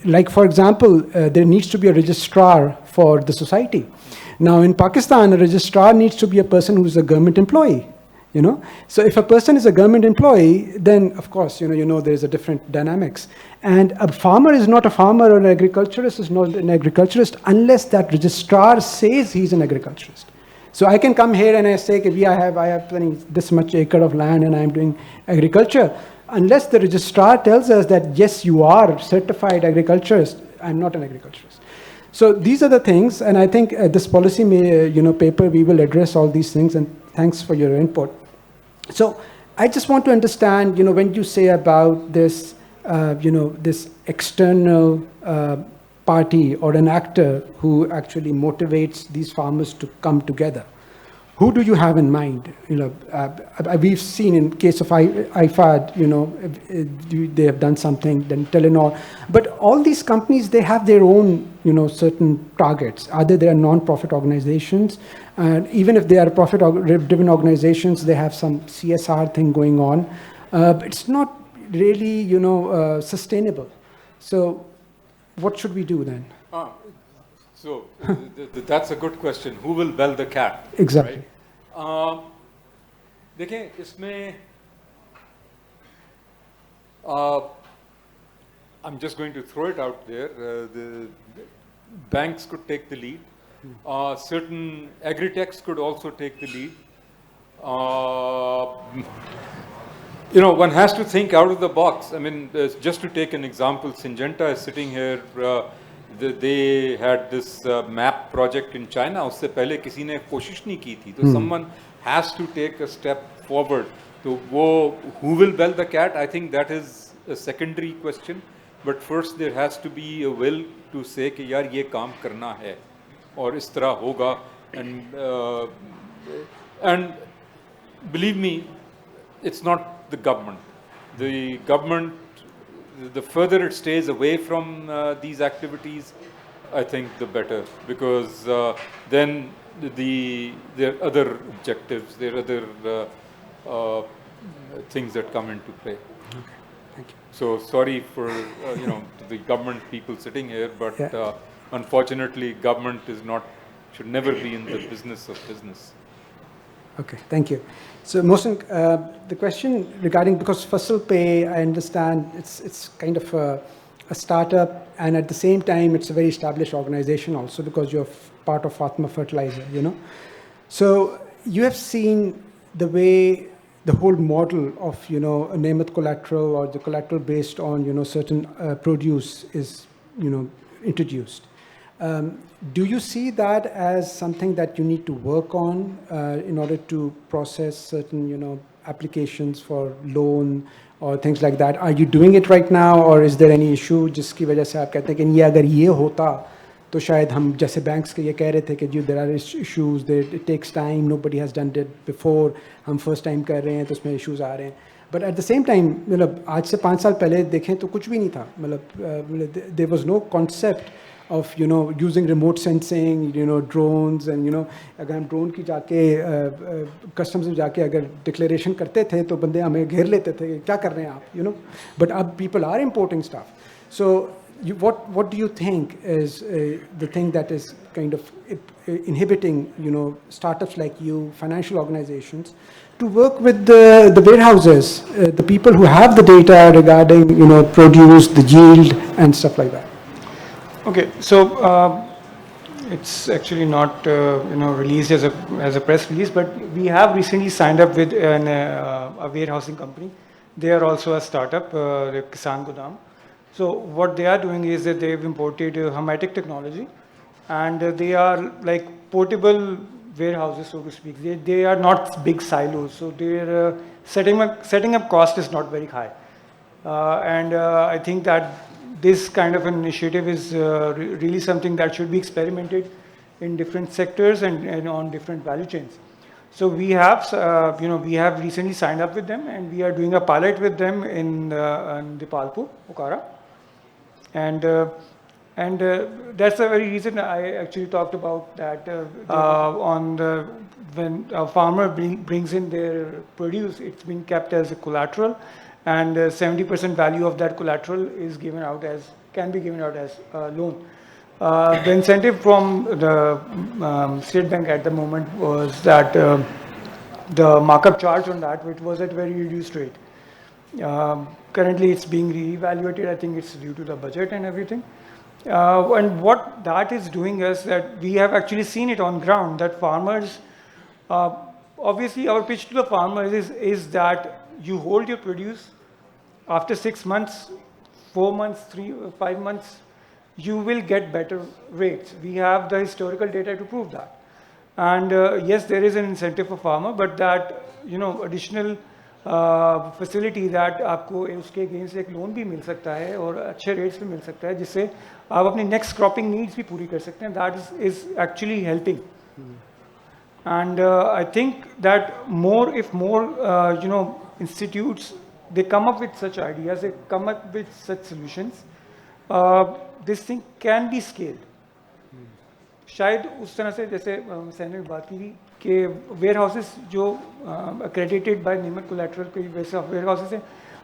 B: Like for example, there needs to be a registrar for the society. Now in Pakistan, a registrar needs to be a person who is a government employee. So if a person is a government employee, then of course there's a different dynamics. And a farmer is not a farmer, or an agriculturist is not an agriculturist unless that registrar says he's an agriculturist. So I can come here and I say, I have this much acre of land and I'm doing agriculture. Unless the registrar tells us that, yes, you are certified agriculturist, I'm not an agriculturist. So these are the things, and I think this policy paper, we will address all these things, and thanks for your input. So I just want to understand, when you say about this, this external party or an actor who actually motivates these farmers to come together, who do you have in mind? We've seen in case of IFAD, they have done something, then Telenor, but all these companies, they have their own, certain targets. Either they are non-profit organizations, and even if they are profit-driven organizations, they have some CSR thing going on. It's not really, sustainable. So what should we do then?
C: So that's a good question. Who will bell the cat?
B: Exactly.
C: Right? देखें इसमें I'm just going to throw it out there. The banks could take the lead. Certain agri-techs could also take the lead. One has to think out of the box. I mean, just to take an example, Syngenta is sitting here. They had this map project in China. उससे पहले किसी ने कोशिश नहीं की थी. So someone has to take a step forward. So who will bell the cat? I think that is a secondary question. But first there has to be a will to say कि यार ये काम करना है और इस तरह होगा. And believe me, it's not the government. The government, the further it stays away from these activities, I think the better, because then there are other objectives, there are other things that come into play.
B: Okay, thank you.
C: So sorry for the government people sitting here, but
B: Yeah.
C: Unfortunately, government should never be in the business of business.
B: Okay, thank you. So Mohsin, the question regarding, because Fasal Pay, I understand it's kind of a startup, and at the same time it's a very established organization also, because you're part of Fatma Fertilizer, So you have seen the way the whole model of, a Nemat collateral, or the collateral based on, certain produce is, introduced. Do you see that as something that you need to work on in order to process certain, applications for loan or things like that? Are you doing it right now, or is there any issue जिसकी वजह से आप कहते हैं कि ये अगर ये होता तो शायद हम जैसे banks के ये कह रहे थे कि there are issues, it takes time, nobody has done it before, हम first time कर रहे हैं तो उसमें issues आ रहे हैं. But at the same time मतलब आज से 5 साल पहले देखें तो कुछ भी नहीं था, मतलब there was no concept of using remote sensing, drones, and अगर हम ड्रोन की जाके कस्टम्स में जाके अगर डिक्लेरेशन करते थे तो बंदे हमें घेर लेते थे, क्या कर रहे हैं आप, बट अब people are importing stuff. So what do you think is the thing that is kind of inhibiting startups like you, financial organizations, to work with the warehouses, the people who have the data regarding produce, the yield and stuff like that?
D: Okay, so it's actually not released as a press release, but we have recently signed up with a warehousing company. They are also a startup, the Kisan Godam. So what they are doing is that they've imported Hermetic technology, and they are like portable warehouses, so to speak. They are not big silos, so their setting up cost is not very high, and I think that this kind of an initiative is really something that should be experimented in different sectors and on different value chains. So we have, we have recently signed up with them, and we are doing a pilot with them in Dipalpur, Okara, and that's the very reason I actually talked about that. When a farmer brings in their produce, it's been kept as a collateral, and 70% value of that collateral is can be given out as a loan. The incentive from the State Bank at the moment was that the markup charge on that, which was at very reduced rate. Currently, it's being re-evaluated. I think it's due to the budget and everything. And what that is doing is that we have actually seen it on ground that farmers, obviously our pitch to the farmers is that you hold your produce after 6 months, 4 months, 5 months, you will get better rates. We have the historical data to prove that. And yes, there is an incentive for farmer, but that, additional facility that आपको उसके against एक loan भी मिल सकता है और अच्छे rates भी मिल सकता है जिससे आप अपनी next cropping needs भी पूरी कर सकते हैं. That is actually helping. And I think that if more institutes, they come up with such ideas, they come up with such solutions, this thing can be scaled. शायद उस तरह से जैसे सैन ने बात की कि वेयर हाउसेस जो accredited by नीमत कोलेटरल के वैसे वेयर हाउसेस हैं,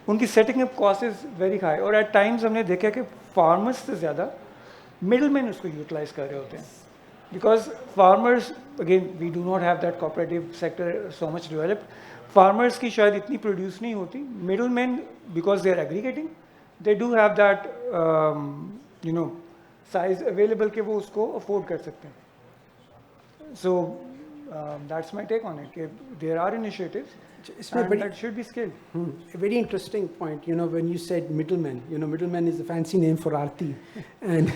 D: उनकी setting up cost is very high, और एट टाइम्स हमने देखा कि फार्मर्स से ज़्यादा मिडल मैन उसको यूटिलाइज कर रहे होते हैं. Because farmers, again, we do not have that cooperative sector so much developed. Farmers की शायद इतनी produce नहीं होती. Middlemen, because they are aggregating, they do have that, size available कि वो उसको afford कर सकते हैं. So that's my take on it. कि there are initiatives, and that should be scaled.
B: A very interesting point. When you said middleman, middleman is a fancy name for Aarti, and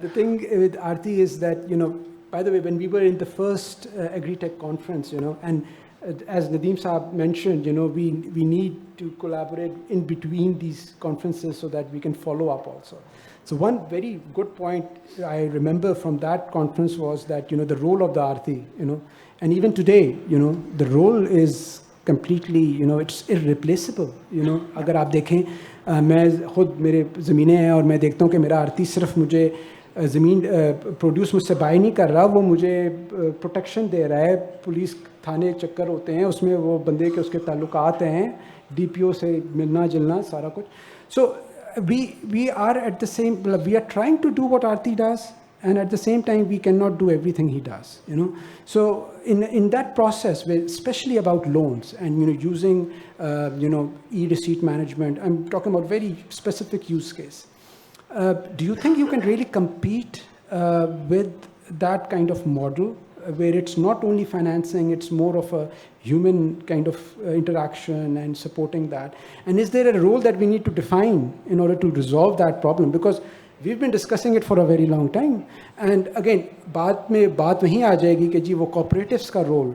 B: the thing with Aarti is that, by the way, when we were in the first Agritech conference, and as Nadeem Saab mentioned, we need to collaborate in between these conferences so that we can follow up also. So one very good point I remember from that conference was that, the role of the Aarti, and even today, the role is completely, it's irreplaceable. अगर आप देखें, मैं खुद मेरे ज़मीनें हैं और मैं देखता हूँ कि मेरा आरती सिर्फ मुझे ज़मीन प्रोड्यूस मुझसे बाय नहीं कर रहा, वो मुझे प्रोटेक्शन दे रहा है. पुलिस थाने चक्कर होते हैं, उसमें वो बंदे के उसके ताल्लुकात हैं, DPO से मिलना जुलना सारा कुछ. So we are at the same, we are trying to do what Aarti does, and at the same time we cannot do everything he does. So in that process, especially about loans and using e-receipt management, I'm talking about very specific use case. Do you think you can really compete with that kind of model where it's not only financing, it's more of a human kind of interaction and supporting that? And is there a role that we need to define in order to resolve that problem? Because we've been discussing it for a very long time. And again, बात वहीं आ जाएगी कि जी वो cooperatives का role,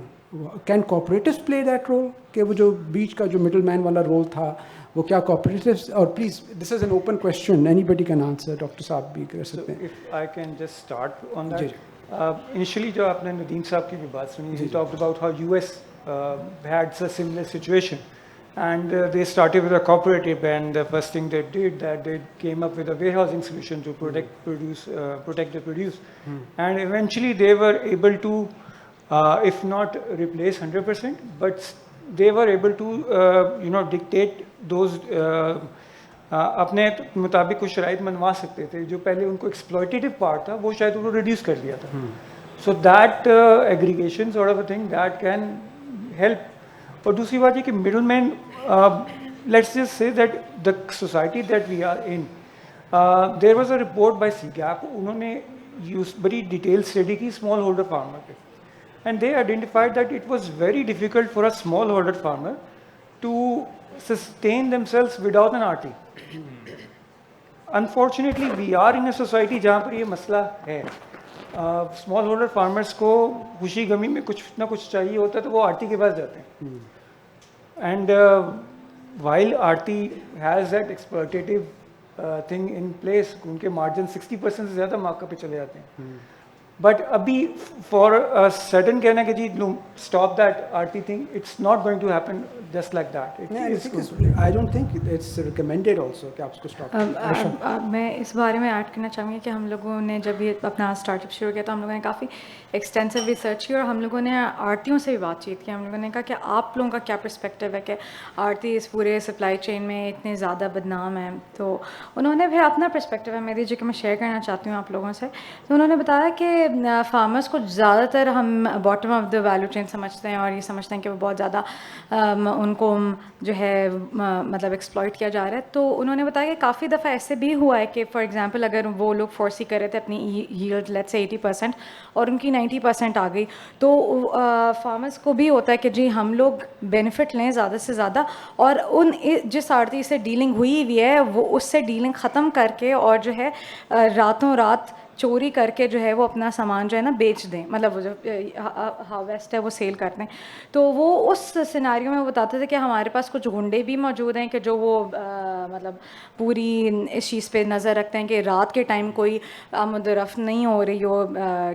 B: can cooperatives play that role? कि वो जो बीच का जो middleman वाला role था, वो क्या cooperatives, or please, this is an open question, anybody can answer, Dr. Saab भी कर सकते हैं.
D: If I can just start on that. Initially जो आपने नदीम साहब की भी बात सुनी, he talked about how US had a similar situation, And they started with a cooperative, and the first thing they did, that they came up with a warehousing solution to protect the produce. And eventually they were able to, if not replace 100%, but they were able to, dictate those, اپنے مطابق کچھ شرائط منوا سکتے تھے. جو پہلے ان کو exploitative part تھا وہ شاید انہوں نے ریڈیوس کر دیا تھا. So that aggregation sort of a thing that can help. اور دوسری بات یہ کہ middleman, let's just say that the society that we are in, there was a report by CGAP, انہوں نے بڑی ڈیٹیل اسٹڈی کی small holder farmer پہ, and they identified that it was very difficult for a small holder farmer to sustain themselves without an RT. Unfortunately, we are in a society جہاں پر یہ مسئلہ ہے. Small holder farmers کو خوشی غمی میں کچھ نہ کچھ چاہیے ہوتا ہے تو وہ RT کے پاس جاتے ہیں. And while RT has that exploitative thing in place, ان کے مارجن 60% سے زیادہ مارکر پہ چلے جاتے ہیں. بٹ ابھی فار سڈن کہنا کہ جی stop that RT thing, it's not going to happen just like that.
B: I don't think it's recommended also کہ آپ اس کو stop.
E: میں اس بارے میں ایڈ کرنا چاہوں گی کہ ہم لوگوں نے جب یہ اپنا اسٹارٹ اپ شروع کیا تو ہم لوگوں نے کافی ایکسٹینسو ریسرچ کی, اور ہم لوگوں نے آڑتیوں سے بھی بات چیت کی. ہم لوگوں نے کہا کہ آپ لوگوں کا کیا پرسپیکٹیو ہے کہ آڑتی اس پورے سپلائی چین میں اتنے زیادہ بدنام ہیں. تو انہوں نے پھر اپنا پرسپیکٹیو ہے میری جو کہ میں شیئر کرنا چاہتی ہوں آپ لوگوں سے. تو انہوں نے بتایا کہ فارمرس کو زیادہ تر ہم bottom of the value chain سمجھتے ہیں, اور یہ سمجھتے ہیں کہ وہ بہت زیادہ ان کو جو ہے مطلب ایکسپلائٹ کیا جا رہا ہے. تو انہوں نے بتایا کہ کافی دفعہ ایسے بھی ہوا ہے کہ فار ایگزامپل اگر وہ لوگ فورسی کر رہے تھے اپنی ییلڈ لیٹس سے 80% اور ان کی 90% آ گئی, تو فارمرس کو بھی ہوتا ہے کہ جی ہم لوگ بینیفٹ لیں زیادہ سے زیادہ, اور ان جس آڑتی سے ڈیلنگ ہوئی ہوئی ہے وہ اس سے ڈیلنگ ختم کر کے اور جو ہے راتوں رات چوری کر کے جو ہے وہ اپنا سامان جو ہے نا بیچ دیں, مطلب وہ جو ہارویسٹ ہے وہ سیل کر دیں. تو وہ اس سیناریو میں وہ بتاتے تھے کہ ہمارے پاس کچھ گنڈے بھی موجود ہیں کہ جو وہ مطلب پوری اس چیز پہ نظر رکھتے ہیں کہ رات کے ٹائم کوئی آمد و رفت نہیں ہو رہی ہو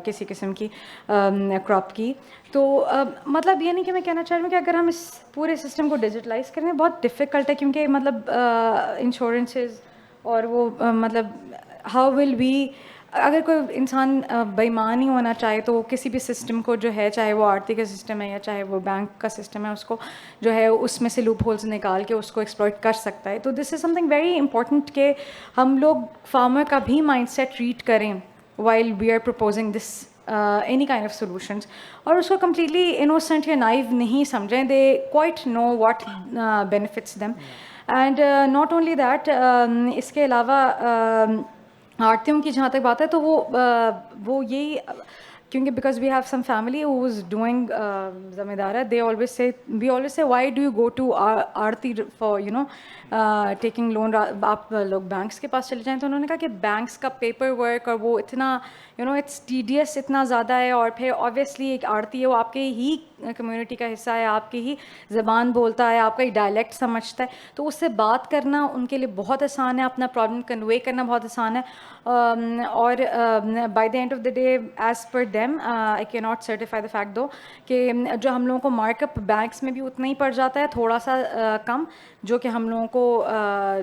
E: کسی قسم کی کراپ کی. تو مطلب یہ نہیں کہ میں کہنا چاہ رہی ہوں کہ اگر ہم اس پورے سسٹم کو ڈیجیٹلائز کریں بہت ڈفیکلٹ ہے, کیونکہ مطلب انشورنسز اور وہ مطلب ہاؤ ول وی, اگر کوئی انسان بےایمان ہی ہونا چاہے تو کسی بھی سسٹم کو جو ہے, چاہے وہ آڑتی کا سسٹم ہے یا چاہے وہ بینک کا سسٹم ہے, اس کو جو ہے اس میں سے لوپ ہولز نکال کے اس کو ایکسپلائٹ کر سکتا ہے. تو this is something very important کہ ہم لوگ فارمر کا بھی مائنڈ سیٹ ٹریٹ کریں while we are proposing this any kind of solutions, اور اس کو کمپلیٹلی انوسنٹ یا نائیو نہیں سمجھیں. They quite know what benefits them. And not only that, اس کے علاوہ آڑتیوں کی جہاں تک بات ہے تو وہ یہی, کیونکہ because we have some family who is doing zamindara, they always say why do you go to arhti for taking loan, آپ لوگ بینکس کے پاس چلے جائیں. تو انہوں نے کہا کہ بینکس کا پیپر ورک اور وہ اتنا اٹس ٹیڈیس اتنا زیادہ ہے, اور پھر آبویسلی ایک آڑتی ہے وہ آپ کے ہی کمیونٹی کا حصہ ہے, آپ کی ہی زبان بولتا ہے, آپ کا ہی ڈائلیکٹ سمجھتا ہے, تو اس سے بات کرنا ان کے لیے بہت آسان ہے, اپنا پرابلم کنوے کرنا بہت آسان ہے. اور by the and of the day as per them I کی ناٹ سرٹیفائی دا فیکٹ دو کہ جو ہم لوگوں کو مارک اپ بینکس میں بھی اتنا ہی پڑ جاتا ہے, تھوڑا سا کم, جو کہ ہم لوگوں کو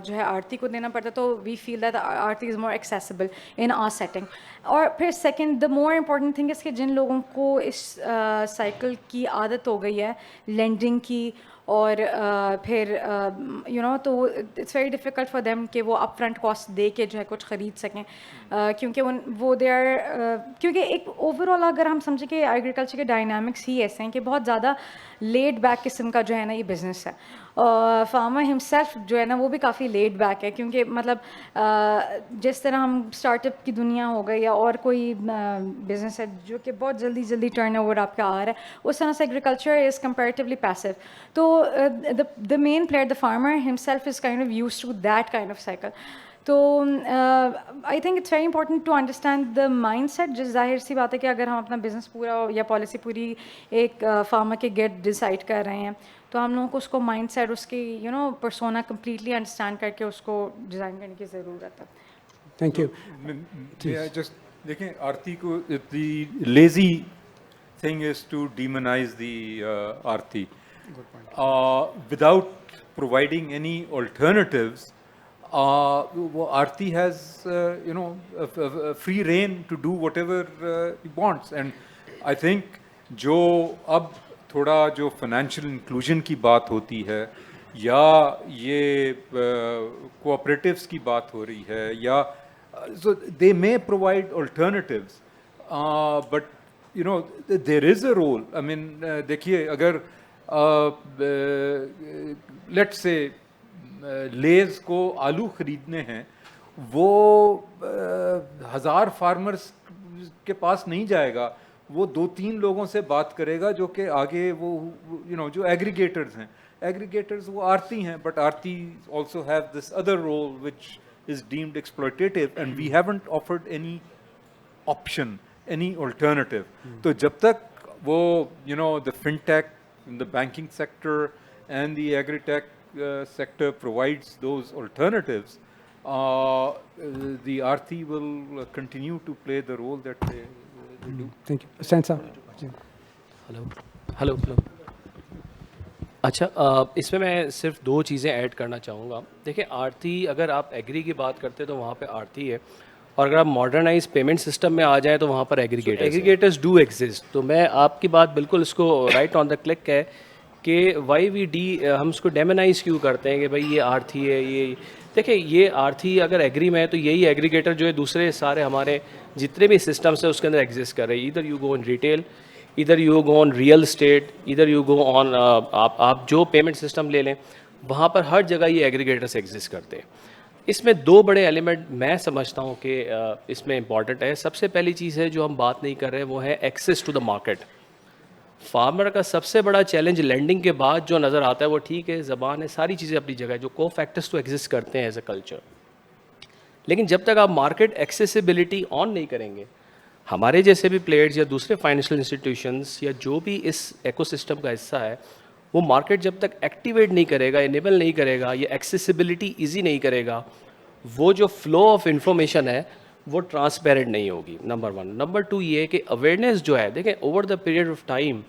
E: جو ہے آڑتی کو دینا پڑتا ہے. تو we feel that arhti is more accessible in our setting. اور پھر second the more important thing is کہ جن لوگوں کو اس سائیکل کی عادت ہو گئی ہے لینڈنگ کی, اور پھر تو it's very difficult for them کہ وہ اپ فرنٹ کاسٹ دے کے جو ہے کچھ خرید سکیں, کیونکہ وہ دے آر, کیونکہ ایک اوور آل اگر ہم سمجھیں کہ ایگریکلچر کے ڈائنامکس ہی ایسے ہیں کہ بہت زیادہ لیڈ بیک قسم کا جو ہے نا یہ بزنس ہے. فارمر ہمسیلف جو ہے نا وہ بھی کافی لیڈ بیک ہے, کیونکہ مطلب جس طرح ہم اسٹارٹ اپ کی دنیا ہو گئی یا اور کوئی بزنس ہے جو کہ بہت جلدی ٹرن اوور آپ کا آ رہا ہے, اس طرح سے ایگریکلچر از کمپیریٹیولی پیسو. تو the main player, the farmer himself is kind of used to that kind of cycle. تو I think it's very important to understand the mindset. جس ظاہر سی بات ہے کہ اگر ہم اپنا بزنس پورا یا پالیسی پوری ایک فارمر کے گیٹ ڈیسائڈ کر رہے ہیں تو ہم لوگوں کو اس کو مائنڈ سیٹ اس کی پرسونا کمپلیٹلی انڈرسٹینڈ کر کے اس کو ڈیزائن کرنے کی ضرورت ہے.
B: Thank you.
C: جسٹ دیکھیں آرتی کو, the lazy thing is to demonize the arhti without providing any alternatives, Aarti has, a free rein to do whatever he wants. And I think جو اب تھوڑا جو فائنینشیل انکلوژن کی بات ہوتی ہے یا یہ کوآپریٹیوس کی بات ہو رہی ہے یا so they may provide alternatives, but there is a role. I mean, دیکھیے اگر let's say لیز کو آلو خریدنے ہیں, وہ 1000 فارمرز کے پاس نہیں جائے گا, وہ 2-3 لوگوں سے بات کرے گا جو کہ آگے وہ جو ایگریگیٹرز ہیں, ایگریگیٹرز وہ آرتی ہیں, but arhti also have this other role which is deemed exploitative and we haven't offered any option, any alternative. تو جب تک وہ the fintech, the banking sector and the agri-tech sector provides those alternatives, the Aarti will continue to play the role that they do.
B: Thank you. Sensa.
F: Hello. اچھا, اس میں میں صرف 2 چیزیں add کرنا چاہوں گا. دیکھیں, آرتی اگر آپ ایگری کی بات کرتے تو وہاں پہ آرتی ہے, اور اگر آپ ماڈرنائز پیمنٹ سسٹم میں آ جائیں تو وہاں پر ایگریگیٹرز ڈو ایگزسٹ. تو میں آپ کی بات بالکل اس کو رائٹ آن دا کلک ہے کہ وائی وی ہم اس کو ڈیمونائز کیوں کرتے ہیں کہ بھائی یہ آرتی ہے. یہ دیکھیں, یہ آرتی اگر ایگری میں ہے تو یہی ایگریگیٹر جو ہے دوسرے سارے ہمارے جتنے بھی سسٹمس ہیں اس کے اندر ایگزسٹ کر رہے ہیں. ادھر یو گو آن ریٹیل, ادھر you go on real estate, ادھر یو گو آن آپ جو پیمنٹ سسٹم لے لیں وہاں پر ہر جگہ یہ ایگریگیٹرس ایگزسٹ کرتے ہیں. اس میں 2 بڑے ایلیمنٹ میں سمجھتا ہوں کہ اس میں امپورٹنٹ ہے. سب سے پہلی چیز ہے جو ہم بات نہیں کر رہے وہ ہے access to the market. Farmer کا سب سے بڑا چیلنج لینڈنگ کے بعد جو نظر آتا ہے وہ ٹھیک ہے, زبان ہے, ساری چیزیں اپنی جگہ ہے, جو کو فیکٹرز تو ایگزسٹ کرتے ہیں ایز اے کلچر, لیکن جب تک آپ مارکیٹ ایکسیسیبلٹی آن نہیں کریں گے, ہمارے جیسے بھی پلیئرز یا دوسرے فائنینشیل انسٹیٹیوشنز یا جو بھی اس ایکو سسٹم کا حصہ ہے, وہ مارکیٹ جب تک ایکٹیویٹ نہیں کرے گا, انیبل نہیں کرے گا, یا ایکسیسیبلٹی ایزی نہیں کرے گا, وہ جو فلو آف انفارمیشن ہے وہ ٹرانسپیرنٹ نہیں ہوگی. نمبر 1. نمبر 2 یہ کہ اویئرنیس جو ہے, دیکھیں over the period of time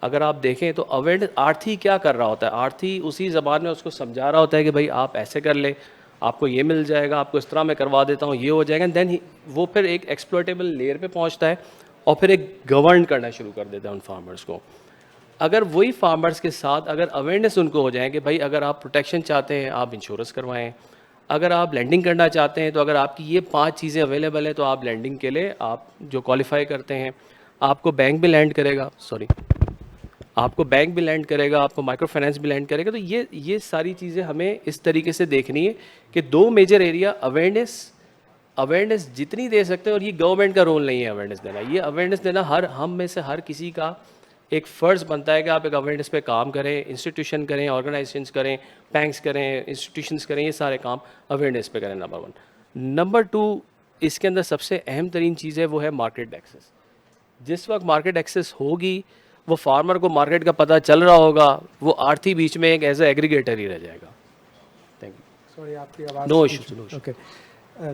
F: اگر آپ دیکھیں تو اویئرنیس, آرتی کیا کر رہا ہوتا ہے, آرتی اسی زبان میں اس کو سمجھا رہا ہوتا ہے کہ بھائی آپ ایسے کر لیں, آپ کو یہ مل جائے گا, آپ کو اس طرح میں کروا دیتا ہوں, یہ ہو جائے گا. دین وہ پھر ایک ایکسپلوٹیبل لیئر پہ پہنچتا ہے اور پھر ایک گورن کرنا شروع کر دیتا ہے ان فارمرز کو. اگر وہی فارمرز کے ساتھ اگر اویئرنیس ان کو ہو جائیں کہ بھائی اگر آپ پروٹیکشن چاہتے ہیں آپ انشورنس کروائیں, اگر آپ لینڈنگ کرنا چاہتے ہیں تو اگر آپ کی یہ 5 چیزیں اویلیبل ہیں تو آپ لینڈنگ کے لیے آپ جو کوالیفائی کرتے ہیں, آپ کو بینک بھی لینڈ کرے گا, آپ کو بینک بھی لینڈ کرے گا, آپ کو مائکرو فائنینس بھی لینڈ کرے گا. تو یہ ساری چیزیں ہمیں اس طریقے سے دیکھنی ہے کہ 2 میجر ایریا, اویئرنیس جتنی دے سکتے ہیں, اور یہ گورنمنٹ کا رول نہیں ہے اویئرنیس دینا, یہ اویئرنیس دینا ہم میں سے ہر کسی کا ایک فرض بنتا ہے کہ آپ ایک اویئرنیس پہ کام کریں, انسٹیٹیوشن کریں, آرگنائزیشنس کریں, بینکس کریں, انسٹیٹیوشنس کریں, یہ سارے کام اویئرنیس پہ کریں. نمبر 1. نمبر 2, اس کے اندر سب سے اہم ترین چیز ہے وہ ہے مارکیٹ ایکسیس. جس وقت مارکیٹ ایکسیس ہوگی, وہ فارمر کو مارکیٹ کا پتہ چل رہا ہوگا, وہ آرتی بیچ میں ایک ایز اے ایگریگیٹر ہی رہ جائے گا. Thank you.
B: سوری, آپ کی آواز.
F: No issues.
B: Okay,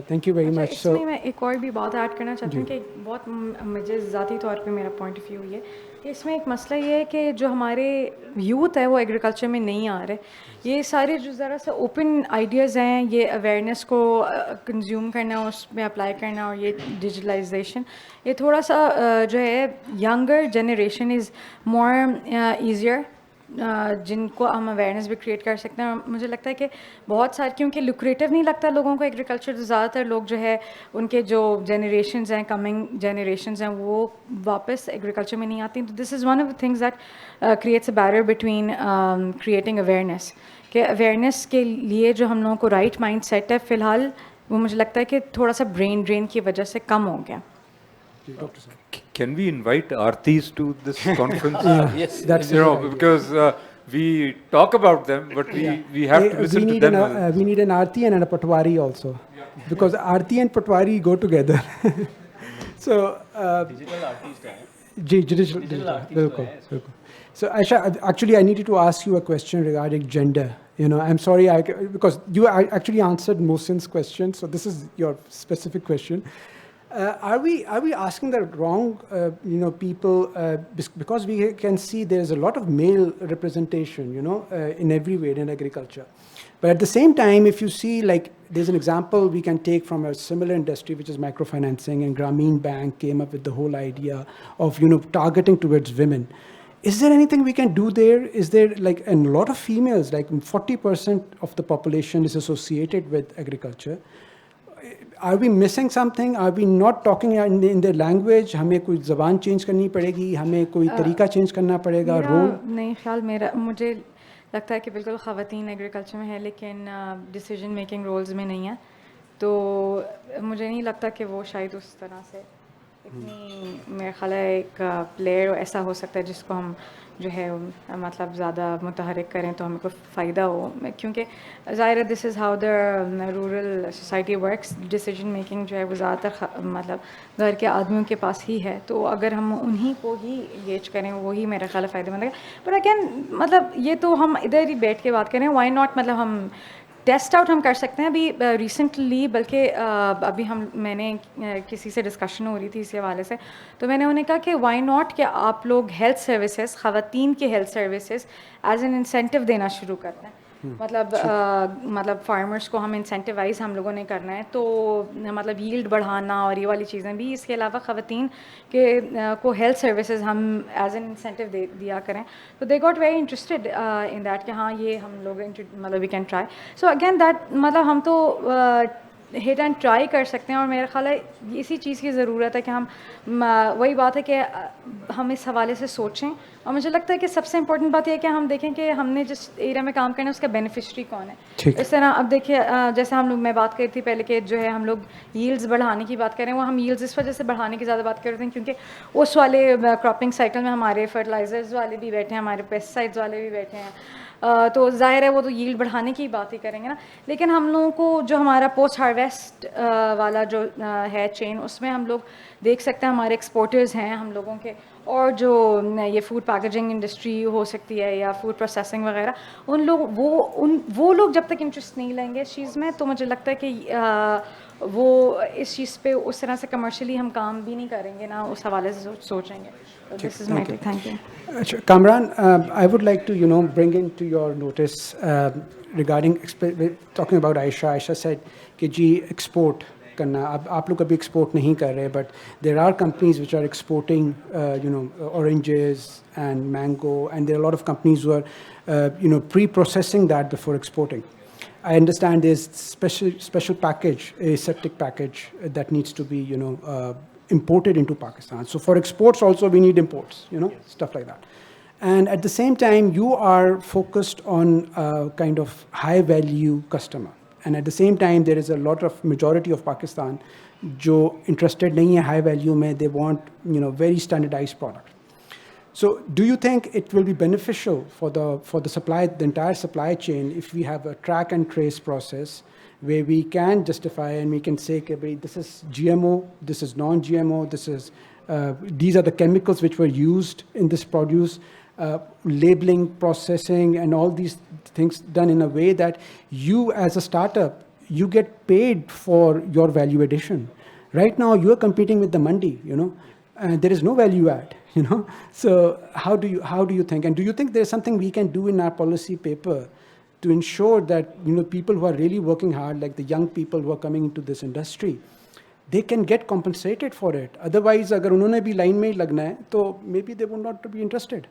B: thank you very much.
E: اس میں ایک اور بھی بات ایڈ کرنا چاہتی ہوں کہ بہت مجھے ذاتی طور پہ میرا پوائنٹ آف ویو یہ کہ اس میں ایک مسئلہ یہ ہے کہ جو ہمارے یوتھ ہے وہ ایگریکلچر میں نہیں آ رہے. یہ سارے جو ذرا سا اوپن آئیڈیاز ہیں, یہ اویئرنیس کو کنزیوم کرنا, اس میں اپلائی کرنا, اور یہ ڈیجیٹلائزیشن, یہ تھوڑا سا جو ہے younger generation is more easier, جن کو ہم اویئرنیس بھی کریٹ کر سکتے ہیں. اور مجھے لگتا ہے کہ بہت سارے, کیونکہ لوکریٹو نہیں لگتا لوگوں کو ایگریکلچر, تو زیادہ تر لوگ جو ہے ان کے جو جنریشنز ہیں, کمنگ جنریشنز ہیں, وہ واپس ایگریکلچر میں نہیں آتی. تو this is one of the things that creates a barrier between creating awareness. کہ اویئرنیس کے لیے جو ہم لوگوں کو رائٹ مائنڈ سیٹ ہے فی الحال, وہ مجھے لگتا ہے کہ تھوڑا سا برین ڈرین کی وجہ سے کم ہو گیا.
C: Can we invite Aartis to this conference?
F: Yes,
B: that's
C: because we talk about them, but we have to listen to them.
B: We need an Aarti and a Patwari also, because Aarti and Patwari go together. So
F: digital artist ہیں.
B: digital bilkul. So Aisha, actually I needed to ask you a question regarding gender. I'm sorry, because you actually answered Mohsin's question, so this is your specific question. Are we asking the wrong people because we can see there's a lot of male representation in every way in agriculture, but at the same time if you see like there's an example we can take from a similar industry which is microfinancing, and Grameen Bank came up with the whole idea of targeting towards women. Is there anything we can do there? Is there like, and a lot of females, like 40% of the population is associated with agriculture. Are we missing something? Are we not talking in their language? हमें कोई ज़बान change करनी पड़ेगी, हमें कोई तरीका change करना पड़ेगा, role?
E: नहीं ख्याल मेरा, मुझे लगता है कि बिल्कुल ख़वातीन एग्रीकल्चर में है लेकिन डिसीजन मेकिंग रोल्स में नहीं है, तो मुझे नहीं लगता कि वो शायद उस तरह से इतनी, मेरा ख्याल है एक प्लेयर ऐसा हो सकता है जिसको हम जो है मतलब ज़्यादा मुतहरिक करें तो हमें कोई फ़ायदा हो, क्योंकि ज़ाहिर है this is how the rural society works, decision making जो है वो ज़्यादातर मतलब घर के आदमियों के पास ही है, तो अगर हम उन्हीं को ही इंगेज करें वही मेरा ख्याल है फ़ायदेमंद है। बट अगेन मतलब ये तो हम इधर ही बैठ के बात करें, वाई नॉट, मतलब हम टेस्ट आउट हम कर सकते हैं अभी रिसेंटली, बल्कि अभी मैंने किसी से डिस्कशन हो रही थी इसी हवाले से, तो मैंने उन्हें कहा कि वाई नॉट कि आप लोग हेल्थ सर्विसेज, ख़वातीन के health services as an incentive देना शुरू करते हैं, मतलब फार्मर्स को हम इंसेंटिवाइज हम लोगों ने करना है, तो मतलब यील्ड बढ़ाना और ये वाली चीज़ें भी, इसके अलावा ख़वातीन के को हेल्थ सर्विसेज हम एज एन इंसेंटिव दिया करें, तो they got very interested in that कि हाँ ये हम लोग मतलब we can try. So again that मतलब हम तो हिट एंड ट्राई कर सकते हैं, और मेरा ख्याल है इसी चीज़ की ज़रूरत है कि हम वही बात है कि हम इस हवाले से सोचें, और मुझे लगता है कि सबसे इम्पोर्टेंट बात यह है कि हम देखें कि हमने जिस एरिया में काम करना है उसका बेनिफिशरी कौन है। इस तरह अब देखिए जैसे हम लोग, मैं बात कर रही थी पहले कि जो है हम लोग यील्ड्स बढ़ाने की बात करें, वो हम यील्ड्स इस वजह से बढ़ाने की ज़्यादा बात कर रहे हैं क्योंकि उस वाले क्रॉपिंग साइकिल में हमारे फर्टिलाइजर्स वाले भी बैठे हैं, हमारे पेस्टिसाइड्स वाले भी बैठे हैं, तो ज़ाहिर है वो तो यील्ड बढ़ाने की बात ही करेंगे ना, लेकिन हम लोगों को जो हमारा पोस्ट हार्वेस्ट वाला जो है चेन, उसमें हम लोग देख सकते हैं हमारे एक्सपोर्टर्स हैं हम लोगों के, और जो ये फूड पैकेजिंग इंडस्ट्री हो सकती है या फूड प्रोसेसिंग वगैरह, उन लोग वो लोग जब तक इंटरेस्ट नहीं लेंगे इस चीज़ में, तो मुझे लगता है कि वो इस चीज़ पे उस तरह से कमर्शियली हम काम भी नहीं करेंगे ना उस हवाले से सोचेंगे। This is my take, thank you.
B: Kamran, I would like to bring into your notice regarding talking about Aisha. Aisha said कि जी export करना, अब आप लोग अभी export नहीं कर रहे, but there are companies which are exporting oranges and mango, and there are a lot of companies who are pre-processing that before exporting. I understand there's special package, aseptic package that needs to be imported into Pakistan. So for exports also we need imports, stuff like that. And at the same time you are focused on a kind of high value customer. And at the same time there is a lot of majority of Pakistan jo interested nahi hai high value mein, they want very standardized product. So do you think it will be beneficial for the supply, the entire supply chain, if we have a track and trace process where we can justify and we can say, okay, this is GMO, this is non-GMO, these are the chemicals which were used in this produce, labeling, processing, and all these things done in a way that you as a startup, you get paid for your value addition. Right now you are competing with the mandi, and there is no value add. So how do you think, and do you think there's something we can do in our policy paper to ensure that people who are really working hard, like the young people who are coming into this industry, they can get compensated for it? Otherwise agar unhone bhi line mein hi lagna hai, to maybe they would not be interested.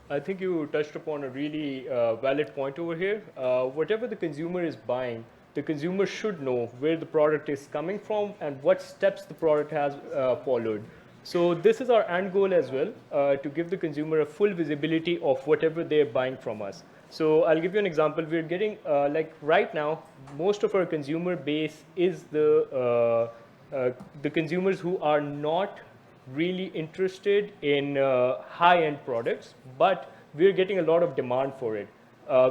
G: I think you touched upon a really valid point over here. Whatever the consumer is buying, the consumer should know where the product is coming from and what steps the product has followed. So this is our end goal as well, to give the consumer a full visibility of whatever they're buying from us. So I'll give you an example. We're getting, like right now, most of our consumer base is the consumers who are not really interested in high-end products, but we're getting a lot of demand for it.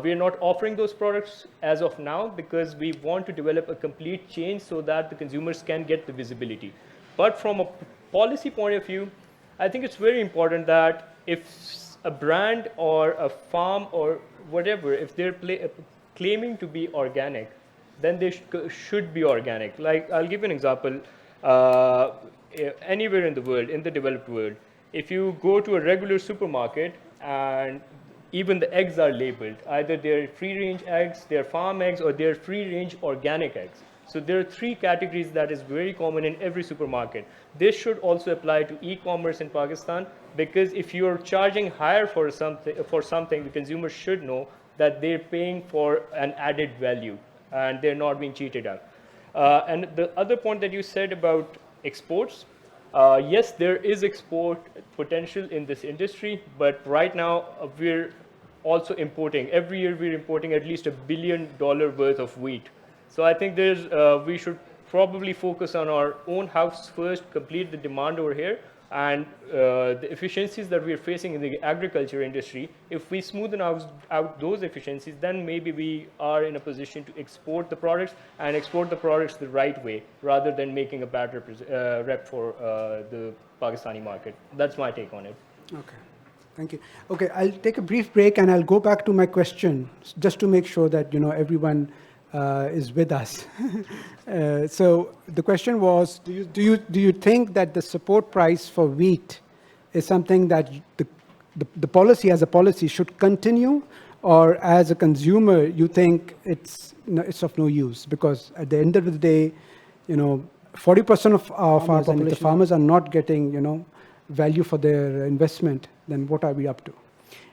G: We're not offering those products as of now because we want to develop a complete chain so that the consumers can get the visibility. But from a policy point of view, I think it's very important that if a brand or a farm or whatever, if they're claiming to be organic, then they should be organic. Like, I'll give you an example. Anywhere in the world, in the developed world, if you go to a regular supermarket and even the eggs are labeled, either they're free-range eggs, they're farm eggs, or they're free-range organic eggs. So there are three categories that is very common in every supermarket. This should also apply to e-commerce in Pakistan, because if you're charging higher for something, the consumer should know that they're paying for an added value and they're not being cheated out. And the other point that you said about exports, yes, there is export potential in this industry, but right now we're also importing. Every year we're importing at least $1 billion worth of wheat. So I think we should probably focus on our own house first, complete the demand over here, and the efficiencies that we're facing in the agriculture industry, if we smoothen out those efficiencies, then maybe we are in a position to export the products and export the products the right way, rather than making a bad rep for the Pakistani market. That's my take on it.
B: Okay, thank you. Okay, I'll take a brief break and I'll go back to my question just to make sure that everyone is with us. So the question was, do you think that the support price for wheat is something that the policy as a policy should continue, or as a consumer you think it's of no use, because at the end of the day 40% of our population, if the farmers are not getting value for their investment, then what are we up to?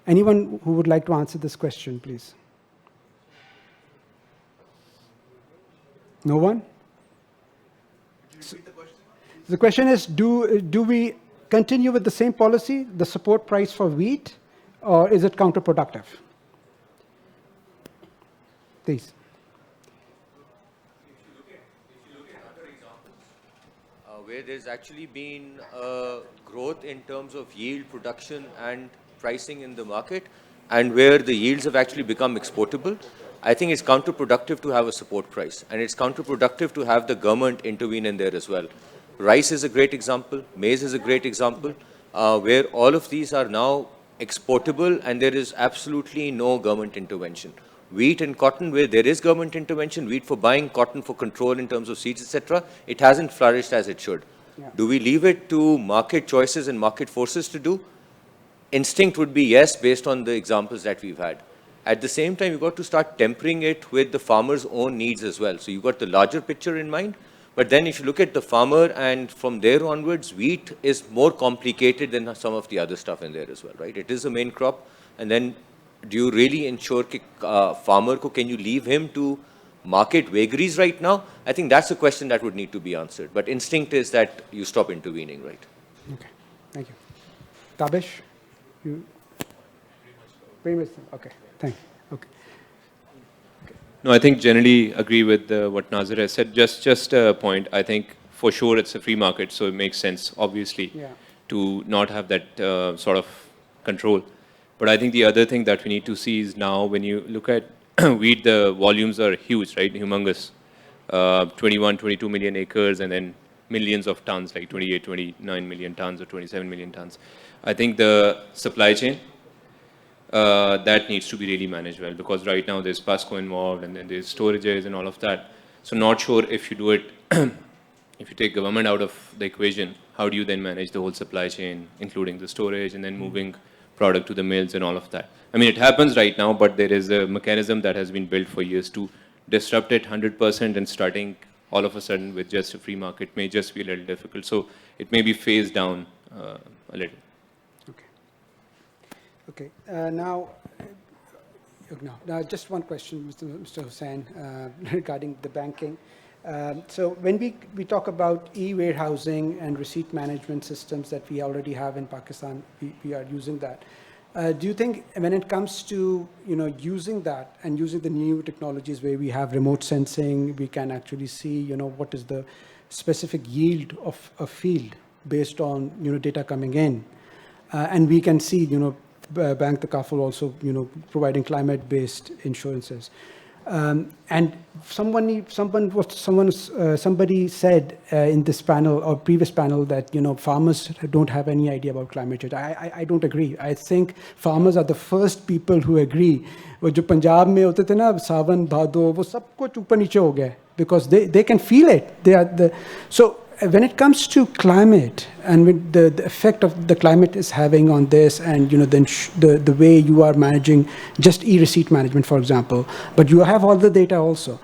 B: Anyone who would like to answer this question, please? No one? The question is, do we continue with the same policy, the support price for wheat, or is it counterproductive? Please.
H: If you look at other examples, where there's actually been growth in terms of yield, production and pricing in the market, and where the yields have actually become exportable, I think it's counterproductive to have a support price, and it's counterproductive to have the government intervene in there as well. Rice is a great example, maize is a great example, where all of these are now exportable and there is absolutely no government intervention. Wheat and cotton, where there is government intervention, wheat for buying, cotton for control in terms of seeds, etc., it hasn't flourished as it should. Yeah. Do we leave it to market choices and market forces to do? Instinct would be yes, based on the examples that we've had. At the same time, you've got to start tempering it with the farmer's own needs as well. So you've got the larger picture in mind. But then if you look at the farmer, and from there onwards, wheat is more complicated than some of the other stuff in there as well, right? It is a main crop. And then do you really ensure farmer can you leave him to market vagaries right now? I think that's a question that would need to be answered. But instinct is that you stop intervening, right?
B: Okay, thank you. Tabish, you? Pretty much. Okay. Thank you. Okay.
I: No, I think generally agree with what Nazir has said. Just a point. I think for sure it's a free market, so it makes sense, obviously, to not have that sort of control. But I think the other thing that we need to see is now when you look at wheat, the volumes are huge, right? Humongous. 21, 22 million acres, and then millions of tons, like 28, 29 million tons or 27 million tons. I think the supply chain, that needs to be really managed well, because right now there's PASCO involved and then there's storages and all of that. So not sure if you do it, if you take government out of the equation, how do you then manage the whole supply chain, including the storage and then moving product to the mills and all of that? I mean, it happens right now, but there is a mechanism that has been built for years to disrupt it 100%, and starting all of a sudden with just a free market may just be a little difficult. So it may be phased down a little.
B: Okay. Now, just one question, Mr. Hussain, regarding the banking. So when we talk about e-warehousing and receipt management systems that we already have in Pakistan, we are using that. Do you think when it comes to using that and using the new technologies where we have remote sensing, we can actually see what is the specific yield of a field based on data coming in, and we can see Bank Takaful also providing climate-based insurances. And somebody said in this panel or previous panel that, you know, farmers don't have any idea about climate change. I don't agree. I think farmers are the first people who agree. वो जो पंजाब में होते थे ना सावन भादो वो सब कुछ ऊपर नीचे हो गया because they can feel it. So when it comes to climate and with the effect of the climate is having on this, and you know, then the way you are managing just e-receipt management, for example, but you have all the data also.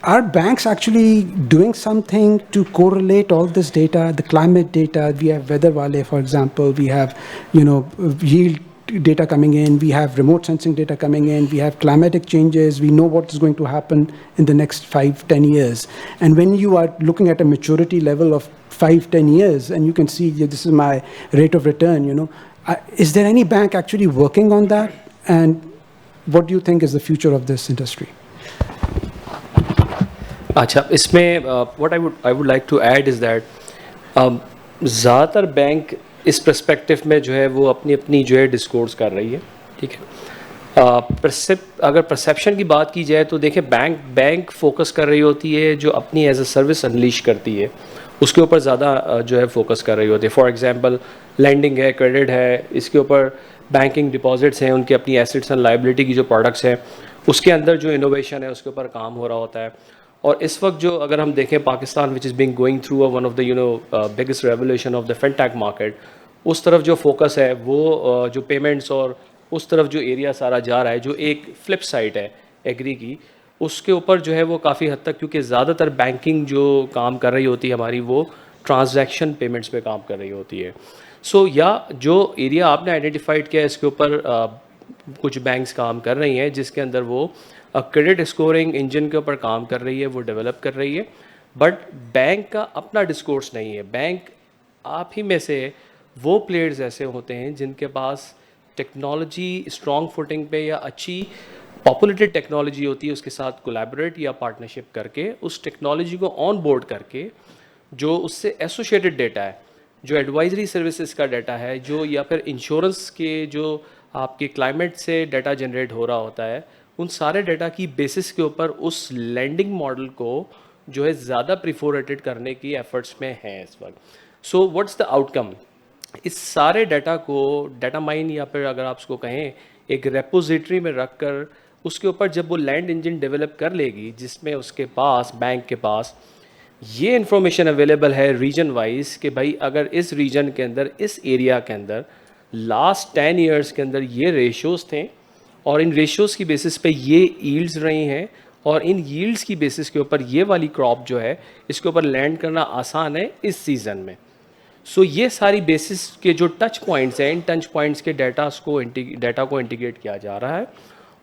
B: Are banks actually doing something to correlate all this data, the climate data? We have Weather Wale, for example. We have, you know, yield data coming in. We have remote sensing data coming in. We have climatic changes. We know what is going to happen in the next 5-10 years. And when you are looking at a maturity level of 5-10 years, and you can see, yeah, this is my rate of return, you know, is there any bank actually working on that? And what do you think is the future of this industry?
F: अच्छा, इसमें what I would like to add is that ज़्यादातर bank इस perspective में जो है वो अपनी जो है डिस्कोर्स कर रही है, ठीक है. अगर परसेप्शन की बात की जाए तो देखिए बैंक फोकस कर रही होती है जो अपनी एज अ सर्विस अनलीश करती है उसके ऊपर ज़्यादा जो है फोकस कर रही होती है. फॉर एग्जांपल लेंडिंग है, क्रेडिट है, इसके ऊपर बैंकिंग डिपॉजिट्स हैं, उनकी अपनी एसेट्स एंड लायबिलिटी की जो प्रोडक्ट्स हैं उसके अंदर जो इनोवेशन है उसके ऊपर काम हो रहा होता है. और इस वक्त जो अगर हम देखें Pakistan which is being going through one of the biggest revolution of the fintech market, उस तरफ जो फोकस है वो जो पेमेंट्स और उस तरफ जो एरिया सारा जा रहा है, जो एक फ्लिप साइड है एग्री की, उसके ऊपर जो है वो काफ़ी हद तक, क्योंकि ज़्यादातर बैंकिंग जो काम कर रही होती है हमारी वो ट्रांजैक्शन पेमेंट्स पे काम कर रही होती है. सो या जो एरिया आपने आइडेंटिफाइड किया इसके ऊपर कुछ बैंक्स काम कर रही हैं जिसके अंदर वो क्रेडिट स्कोरिंग इंजन के ऊपर काम कर रही है, वो डेवलप कर रही है. बट बैंक का अपना डिस्कोर्स नहीं है. बैंक आप ही में से वो प्लेयर्स ऐसे होते हैं जिनके पास टेक्नोलॉजी स्ट्रॉन्ग फुटिंग पे या अच्छी पॉपुलेटेड टेक्नोलॉजी होती है, उसके साथ कोलैबोरेट या पार्टनरशिप करके उस टेक्नोलॉजी को ऑन बोर्ड करके जो उससे एसोसिएटेड डेटा है, जो एडवाइजरी सर्विसेज का डाटा है, जो या फिर इंश्योरेंस के जो आपके क्लाइमेट से डाटा जनरेट हो रहा होता है, उन सारे डाटा की बेसिस के ऊपर उस लैंडिंग मॉडल को जो है ज़्यादा प्रिफोरेटेड करने की एफर्ट्स में हैं इस वक्त. So what's the outcome? इस सारे डाटा को डाटा माइन या फिर अगर आप उसको कहें एक रेपोजिटरी में रख कर उसके ऊपर जब वो लैंड इंजन डेवलप कर लेगी जिसमें उसके पास बैंक के पास ये इन्फॉर्मेशन अवेलेबल है रीजन वाइज कि भाई अगर इस रीजन के अंदर इस एरिया के अंदर लास्ट 10 ईयर्स के अंदर ये रेशोज़ थे और इन रेशियोज़ की बेसिस पे ये यील्ड्स रही हैं और इन यील्ड्स की बेसिस के ऊपर ये वाली क्रॉप जो है इसके ऊपर लैंड करना आसान है इस सीज़न में. सो ये सारी बेसिस के जो टच पॉइंट्स हैं, इन टच पॉइंट्स के डाटा को इंटीग्रेट किया जा रहा है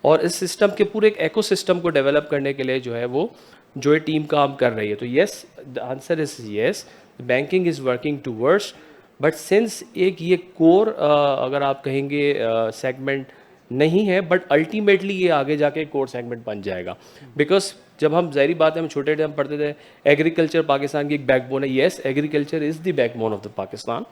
F: और इस सिस्टम के पूरे एक एकोसिस्टम को डेवलप करने के लिए जो है वो जो है टीम काम कर रही है. तो yes, the answer is yes, banking is working towards, but since एक ये कोर अगर आप कहेंगे सेगमेंट नहीं है, बट अल्टीमेटली ये आगे जाके कोर सेगमेंट बन जाएगा. बिकॉज जब हम ज़ाहिर बात है हम छोटे टाइम पढ़ते थे एग्रीकल्चर पाकिस्तान की एक बैकबोन है. Yes, agriculture is the backbone of the Pakistan.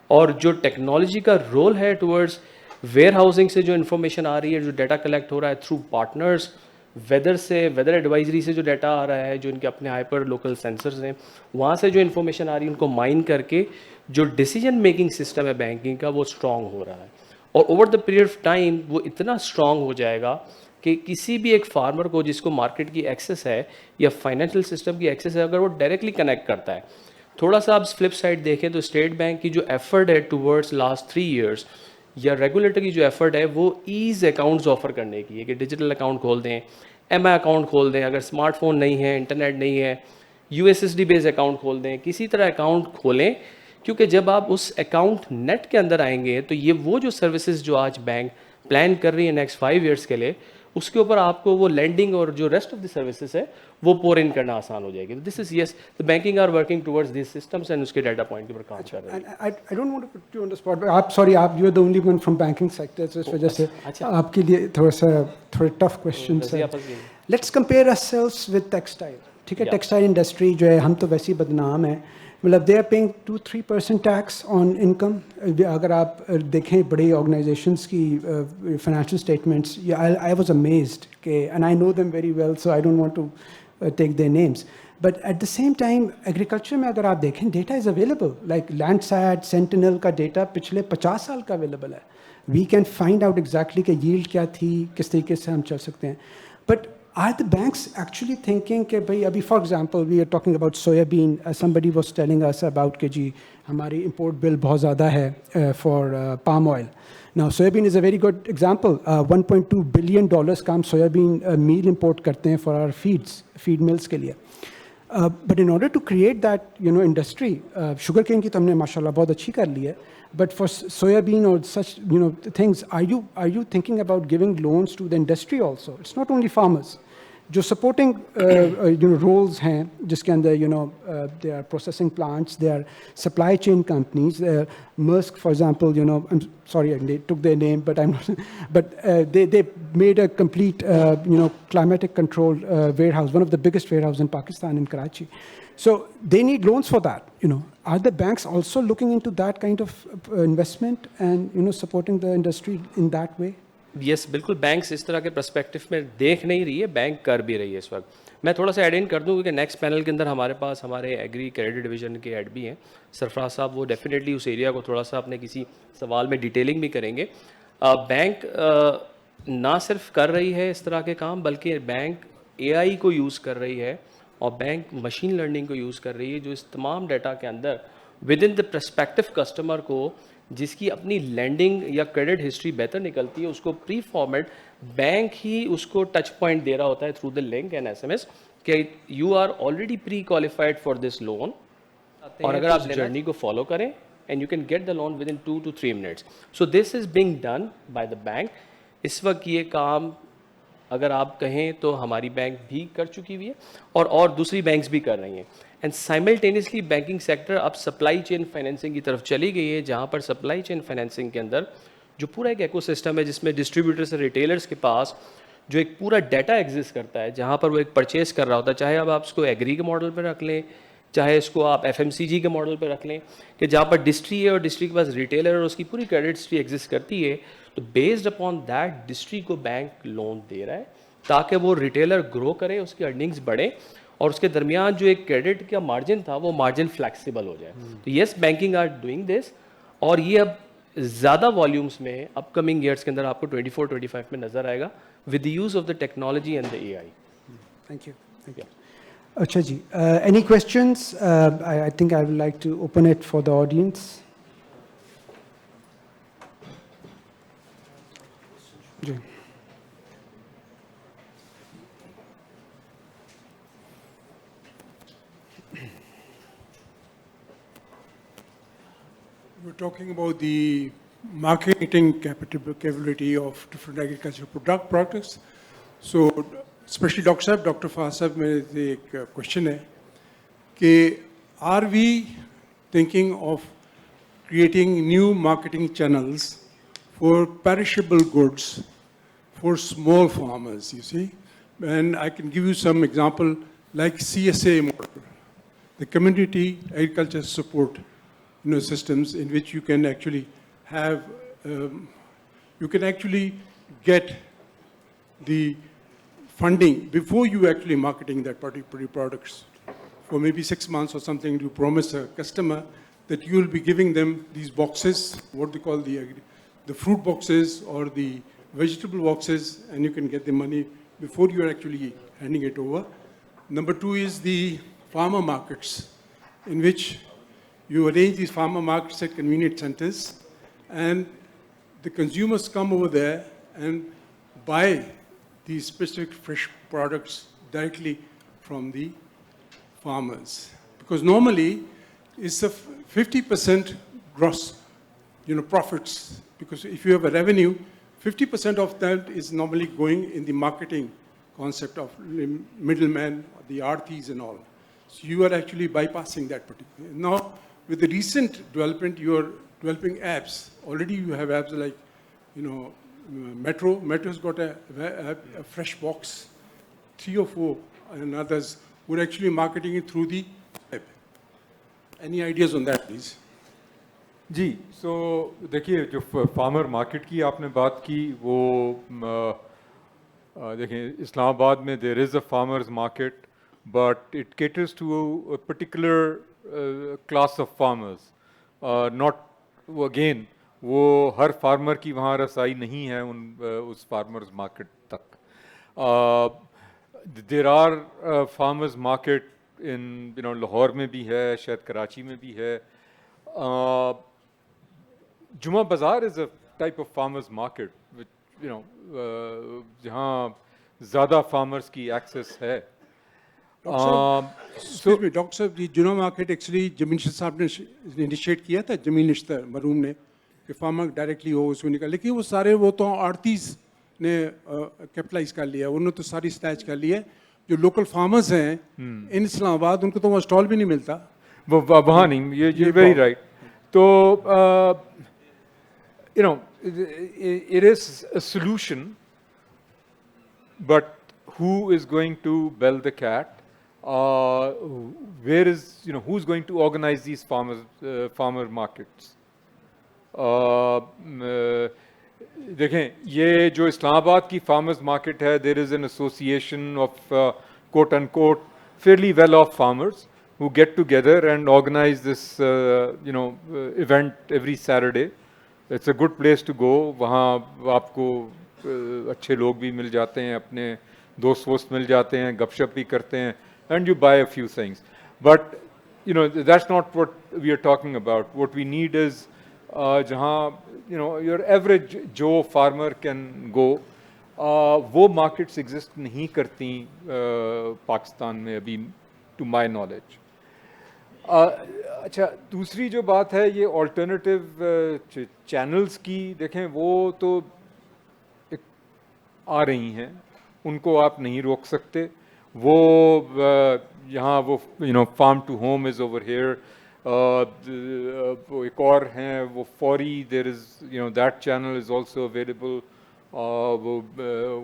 F: और जो टेक्नोलॉजी का रोल है टुवर्ड्स वेयर हाउसिंग से जो इन्फॉर्मेशन आ रही है, जो डाटा कलेक्ट हो रहा है थ्रू पार्टनर्स, वेदर एडवाइजरी से जो डाटा आ रहा है, जो इनके अपने हाइपर लोकल सेंसर्स हैं, वहाँ से जो इन्फॉर्मेशन आ रही है उनको माइन करके जो डिसीजन मेकिंग सिस्टम है बैंकिंग का वो स्ट्रॉन्ग हो रहा है. और over the period of time वो इतना स्ट्रॉन्ग हो जाएगा कि किसी भी एक फार्मर को जिसको मार्केट की एक्सेस है या फाइनेंशियल सिस्टम की एक्सेस है, अगर वो डायरेक्टली कनेक्ट करता है. थोड़ा सा आप फ्लिप साइड देखें तो स्टेट बैंक की जो एफर्ट है टूवर्ड्स लास्ट 3 ईयर्स या रेगुलेटर की जो एफर्ट है वो ईज अकाउंट्स ऑफर करने की है कि डिजिटल अकाउंट खोल दें, MI अकाउंट खोल दें, अगर स्मार्टफोन नहीं है, इंटरनेट नहीं है, USSD बेस्ड अकाउंट खोल दें, किसी तरह अकाउंट खोलें. क्योंकि जब आप उस अकाउंट नेट के अंदर आएंगे तो ये वो जो सर्विसेज जो आज बैंक प्लान कर रही है नेक्स्ट 5 ईयर्स के लिए, उसके ऊपर आपको वो लेंडिंग और जो रेस्ट ऑफ द सर्विसेज है वो पोर इन करना आसान हो जाएगी. This is yes, the banking are working towards this systems and उसके डाटा पॉइंट के ऊपर काम कर रहे हैं.
B: I don't want to put you on the spot, but आप सॉरी, आप you are the only one from banking sector, तो इस वजह से आपके लिए थोड़े टफ क्वेश्चंस हैं. Let's compare ourselves with textile. ठीक है,
F: Yeah.
B: टेक्सटाइल इंडस्ट्री जो है, हम तो वैसे ही बदनाम है, मतलब they are paying 2-3% tax on income. अगर आप देखें बड़ी ऑर्गेनाइजेशंस की financial statements, I was amazed कि, and I know them very well, so I don't want to take their names. But at the same time, agriculture में अगर आप देखें, data is available. Like Landsat, Sentinel का data पिछले 50 साल का available है. We can find out exactly कि yield क्या थी, किस तरीके से हम चल सकते हैं. But are the banks actually thinking कि भाई अभी, for example, we are talking about soybean. Somebody was telling us about कि जी हमारी import bill बहुत ज़्यादा है for palm oil. Now, soybean is a very good example. $1.2 billion का हम soybean meal import करते हैं for our feed mills के लिए. But in order to create that, industry, sugarcane की तो हमने माशाल्लाह बहुत अच्छी कर ली है. But for soybean or such, things, are you thinking about giving loans to the industry also? It's not only farmers. जो supporting roles हैं, जिसके अंदर they are processing plants, they are supply chain companies. Maersk, for example, I'm sorry they took their name, but I'm not. But they made a complete climatic control warehouse, one of the biggest warehouses in Pakistan, in Karachi. So they need loans for that. Are the banks also looking into that kind of investment and supporting the industry in that way?
F: Yes बिल्कुल, banks इस तरह के perspective में देख नहीं रही है, bank कर भी रही है इस वक्त. मैं थोड़ा सा ऐड इन कर दूँ क्योंकि नेक्स्ट पैनल के अंदर हमारे पास हमारे एग्री क्रेडिट डिवीजन के हेड भी हैं, सरफराज साहब. वो डेफिनेटली उस एरिया को थोड़ा सा अपने किसी सवाल में डिटेलिंग भी करेंगे. बैंक ना सिर्फ कर रही है इस तरह के काम, बल्कि बैंक AI को यूज़ कर रही है और बैंक मशीन लर्निंग को यूज़ कर रही है, जो इस तमाम डाटा के अंदर with in the prospective customer को, जिसकी अपनी लैंडिंग या क्रेडिट हिस्ट्री बेहतर निकलती है, उसको प्री फॉर्मेट बैंक ही उसको टच पॉइंट दे रहा होता है through the link and SMS कि you are already pre qualified for this loan, और अगर आप जर्नी को फॉलो करें and you can get the loan within 2 to 3 minutes. So this is being done by the bank. इस वक्त ये काम अगर आप कहें तो हमारी बैंक भी कर चुकी हुई है और दूसरी बैंक्स भी कर रही हैं. एंड साइमल्टेनियसली बैंकिंग सेक्टर अब सप्लाई चेन फाइनेंसिंग की तरफ चली गई है, जहाँ पर सप्लाई चेन फाइनेंसिंग के अंदर जो पूरा एक इकोसिस्टम है, जिसमें डिस्ट्रीब्यूटर से रिटेलर्स के पास जो एक पूरा डाटा एग्जिस्ट करता है, जहाँ पर वो एक परचेस कर रहा होता है, चाहे अब आप इसको एग्री के मॉडल पर रख लें, चाहे इसको आप FMCG के मॉडल पर रख लें, कि जहाँ पर डिस्ट्री है और डिस्ट्री के पास रिटेलर और उसकी पूरी क्रेडिट हिस्ट्री एग्जिस्ट करती है, तो बेस्ड अपॉन दैट डिस्ट्री को बैंक लोन दे रहा है ताकि वो रिटेलर ग्रो करे, उसकी अर्निंग्स बढ़े और उसके दरमियान जो एक क्रेडिट का मार्जिन था वो मार्जिन फ्लेक्सिबल हो जाए. तो yes, banking are doing this, और ये अब ज़्यादा वॉल्यूम्स में अपकमिंग ईयर्स के अंदर आपको 24-25 में नज़र आएगा with the use of the technology and the AI.
B: Thank you. Thank you. Acha ji, any questions? I think I would like to open it for the audience. जी.
J: We're talking about the marketing capability of different agricultural products. So, especially Dr. Fahd Sahab, मेरे एक question है कि are we thinking of creating new marketing channels for perishable goods for small farmers, you see? And I can give you some example like CSA model, the community agriculture support systems in which you can actually have, you can actually get the funding before you actually marketing that particular products. For maybe 6 months or something, you promise a customer that you will be giving them these boxes, what they call the fruit boxes or the vegetable boxes, and you can get the money before you are actually handing it over. Number 2 is the farmer markets, in which you arrange these farmer markets at convenient centers, and the consumers come over there and buy these specific fresh products directly from the farmers. Because normally it's a 50% gross, profits. Because if you have a revenue, 50% of that is normally going in the marketing concept of middlemen, the artis and all. So you are actually bypassing that particular. Now, with the recent development, you are developing apps. Already you have apps like, Metro. Metro's got a fresh box, 3 or 4, and others who are actually marketing it through the web. Any ideas on that, please?
C: जी, सो देखिए जो farmer market की आपने बात की वो देखें इस्लामाबाद में there is a farmers market but it caters to a particular class of farmers not वो अगेन वो हर फार्मर की वहाँ रसाई नहीं है उस फार्मर्स मार्केट तक there are farmers market in Lahore में भी है शायद कराची में भी है Juma Bazaar is a type of farmers market, which जहाँ ज़्यादा farmers की access है.
J: Excuse me, Dr. साहब जी जुमा मार्केट एक्चुअली जमीन निश्तर साहब ने इनिशिएट किया था जमीन निश्तर मरूम ने कि फार्मर डायरेक्टली हो उसमें निकाल लेकिन वो सारे वो तो आड़तीस ने कैपिटलाइज कर लिया उन्होंने तो सारी स्नैच कर लिया जो लोकल फार्मर्स हैं इन इस्लामाबाद उनको तो वहाँ स्टॉल भी नहीं मिलता
C: वो वहाँ नहीं ये वेरी राइट तो it is a solution, but who is going to bell the cat? Where is who's going to organize these farmer markets? देखें ये जो इस्लामाबाद की farmers market है there is an association of quote unquote fairly well off farmers who get together and organize this event every Saturday. It's a good place to go. वहाँ आपको अच्छे लोग भी मिल जाते हैं अपने दोस्त वोस्त मिल जाते हैं गपशप भी करते हैं and you buy a few things. But that's not what we are talking about. What we need is जहाँ your average Joe farmer can go. वो markets exist नहीं करती पाकिस्तान में अभी to my knowledge. अच्छा दूसरी जो बात है ये ऑल्टरनेटिव चैनल्स की देखें वो तो आ रही हैं उनको आप नहीं रोक सकते वो यहाँ वो farm to home is over here वो एक और हैं वो फौरी there is that channel is also available वो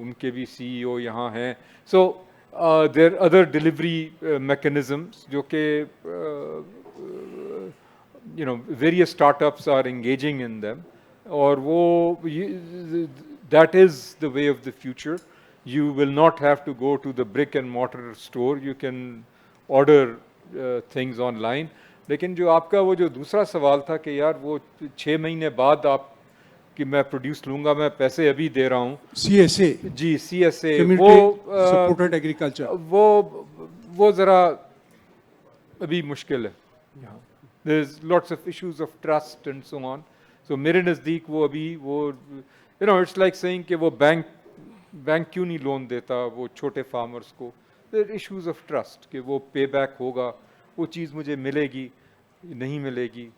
C: उनके भी CEO यहाँ हैं सो there are other delivery mechanisms जो कि various startups are engaging in them और वो that is the way of the future. You will not have to go to the brick and mortar store. You can order things online. लेकिन जो आपका वो जो दूसरा सवाल था कि यार वो 6 महीने बाद आप कि मैं प्रोड्यूस लूंगा मैं पैसे अभी दे रहा हूँ
J: CSA
C: जी CSA
J: वो सपोर्टेड एग्रीकल्चर
C: वो ज़रा अभी मुश्किल है there's lots of issues of trust and so on so मेरे नज़दीक वो अभी वो it's like saying कि वो बैंक क्यों नहीं लोन देता वो छोटे फार्मर्स को there are issues of trust कि वो पे बैक होगा वो चीज़ मुझे मिलेगी नहीं मिलेगी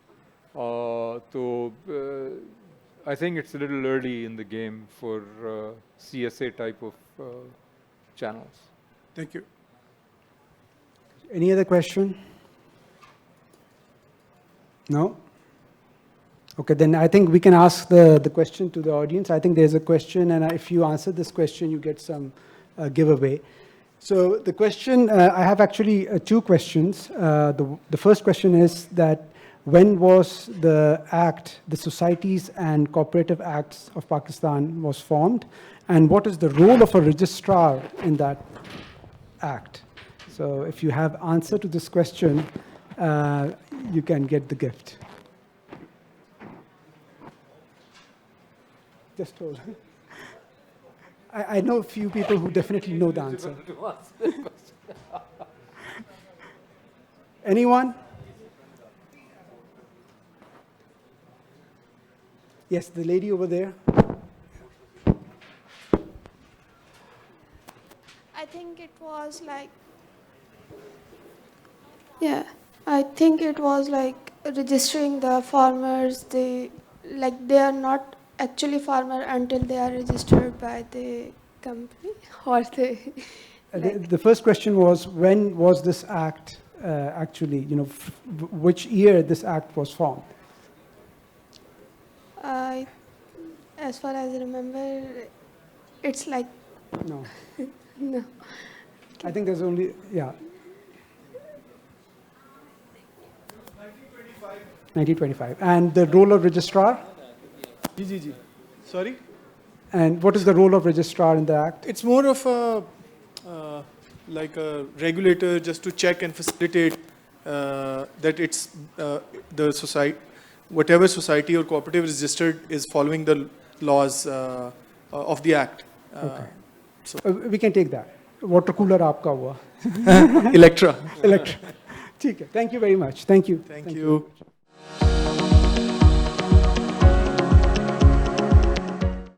C: तो I think it's a little early in the game for CSA type of channels.
J: Thank you.
B: Any other question? No? Okay, then I think we can ask the question to the audience. I think there's a question, and if you answer this question, you get some giveaway. So the question, I have actually 2 questions. The first question is that when was the act, the Societies and Cooperative Acts of Pakistan was formed, and what is the role of a registrar in that act? So if you have answer to this question, you can get the gift. Just hold. I know a few people who definitely know the answer. Anyone? Yes, the lady over there.
K: I think it was like, yeah, I think it was like registering the farmers. They are not actually farmer until they are registered by the company or they.
B: The first question was, when was this act actually, which year this act was formed?
K: As far as I remember, it's like
B: No.
K: no.
B: I think there's only, yeah. 1925. And the role of registrar?
L: Ji. Sorry?
B: And what is the role of registrar in the Act?
L: It's more of a like a regulator just to check and facilitate that it's the society, whatever society or cooperative registered is following the laws of the Act.
B: Okay. We can take that. Water cooler आपका हुआ.
L: Electra.
B: Electra. ठीक है. Thank you very much. Thank you.
L: Thank you.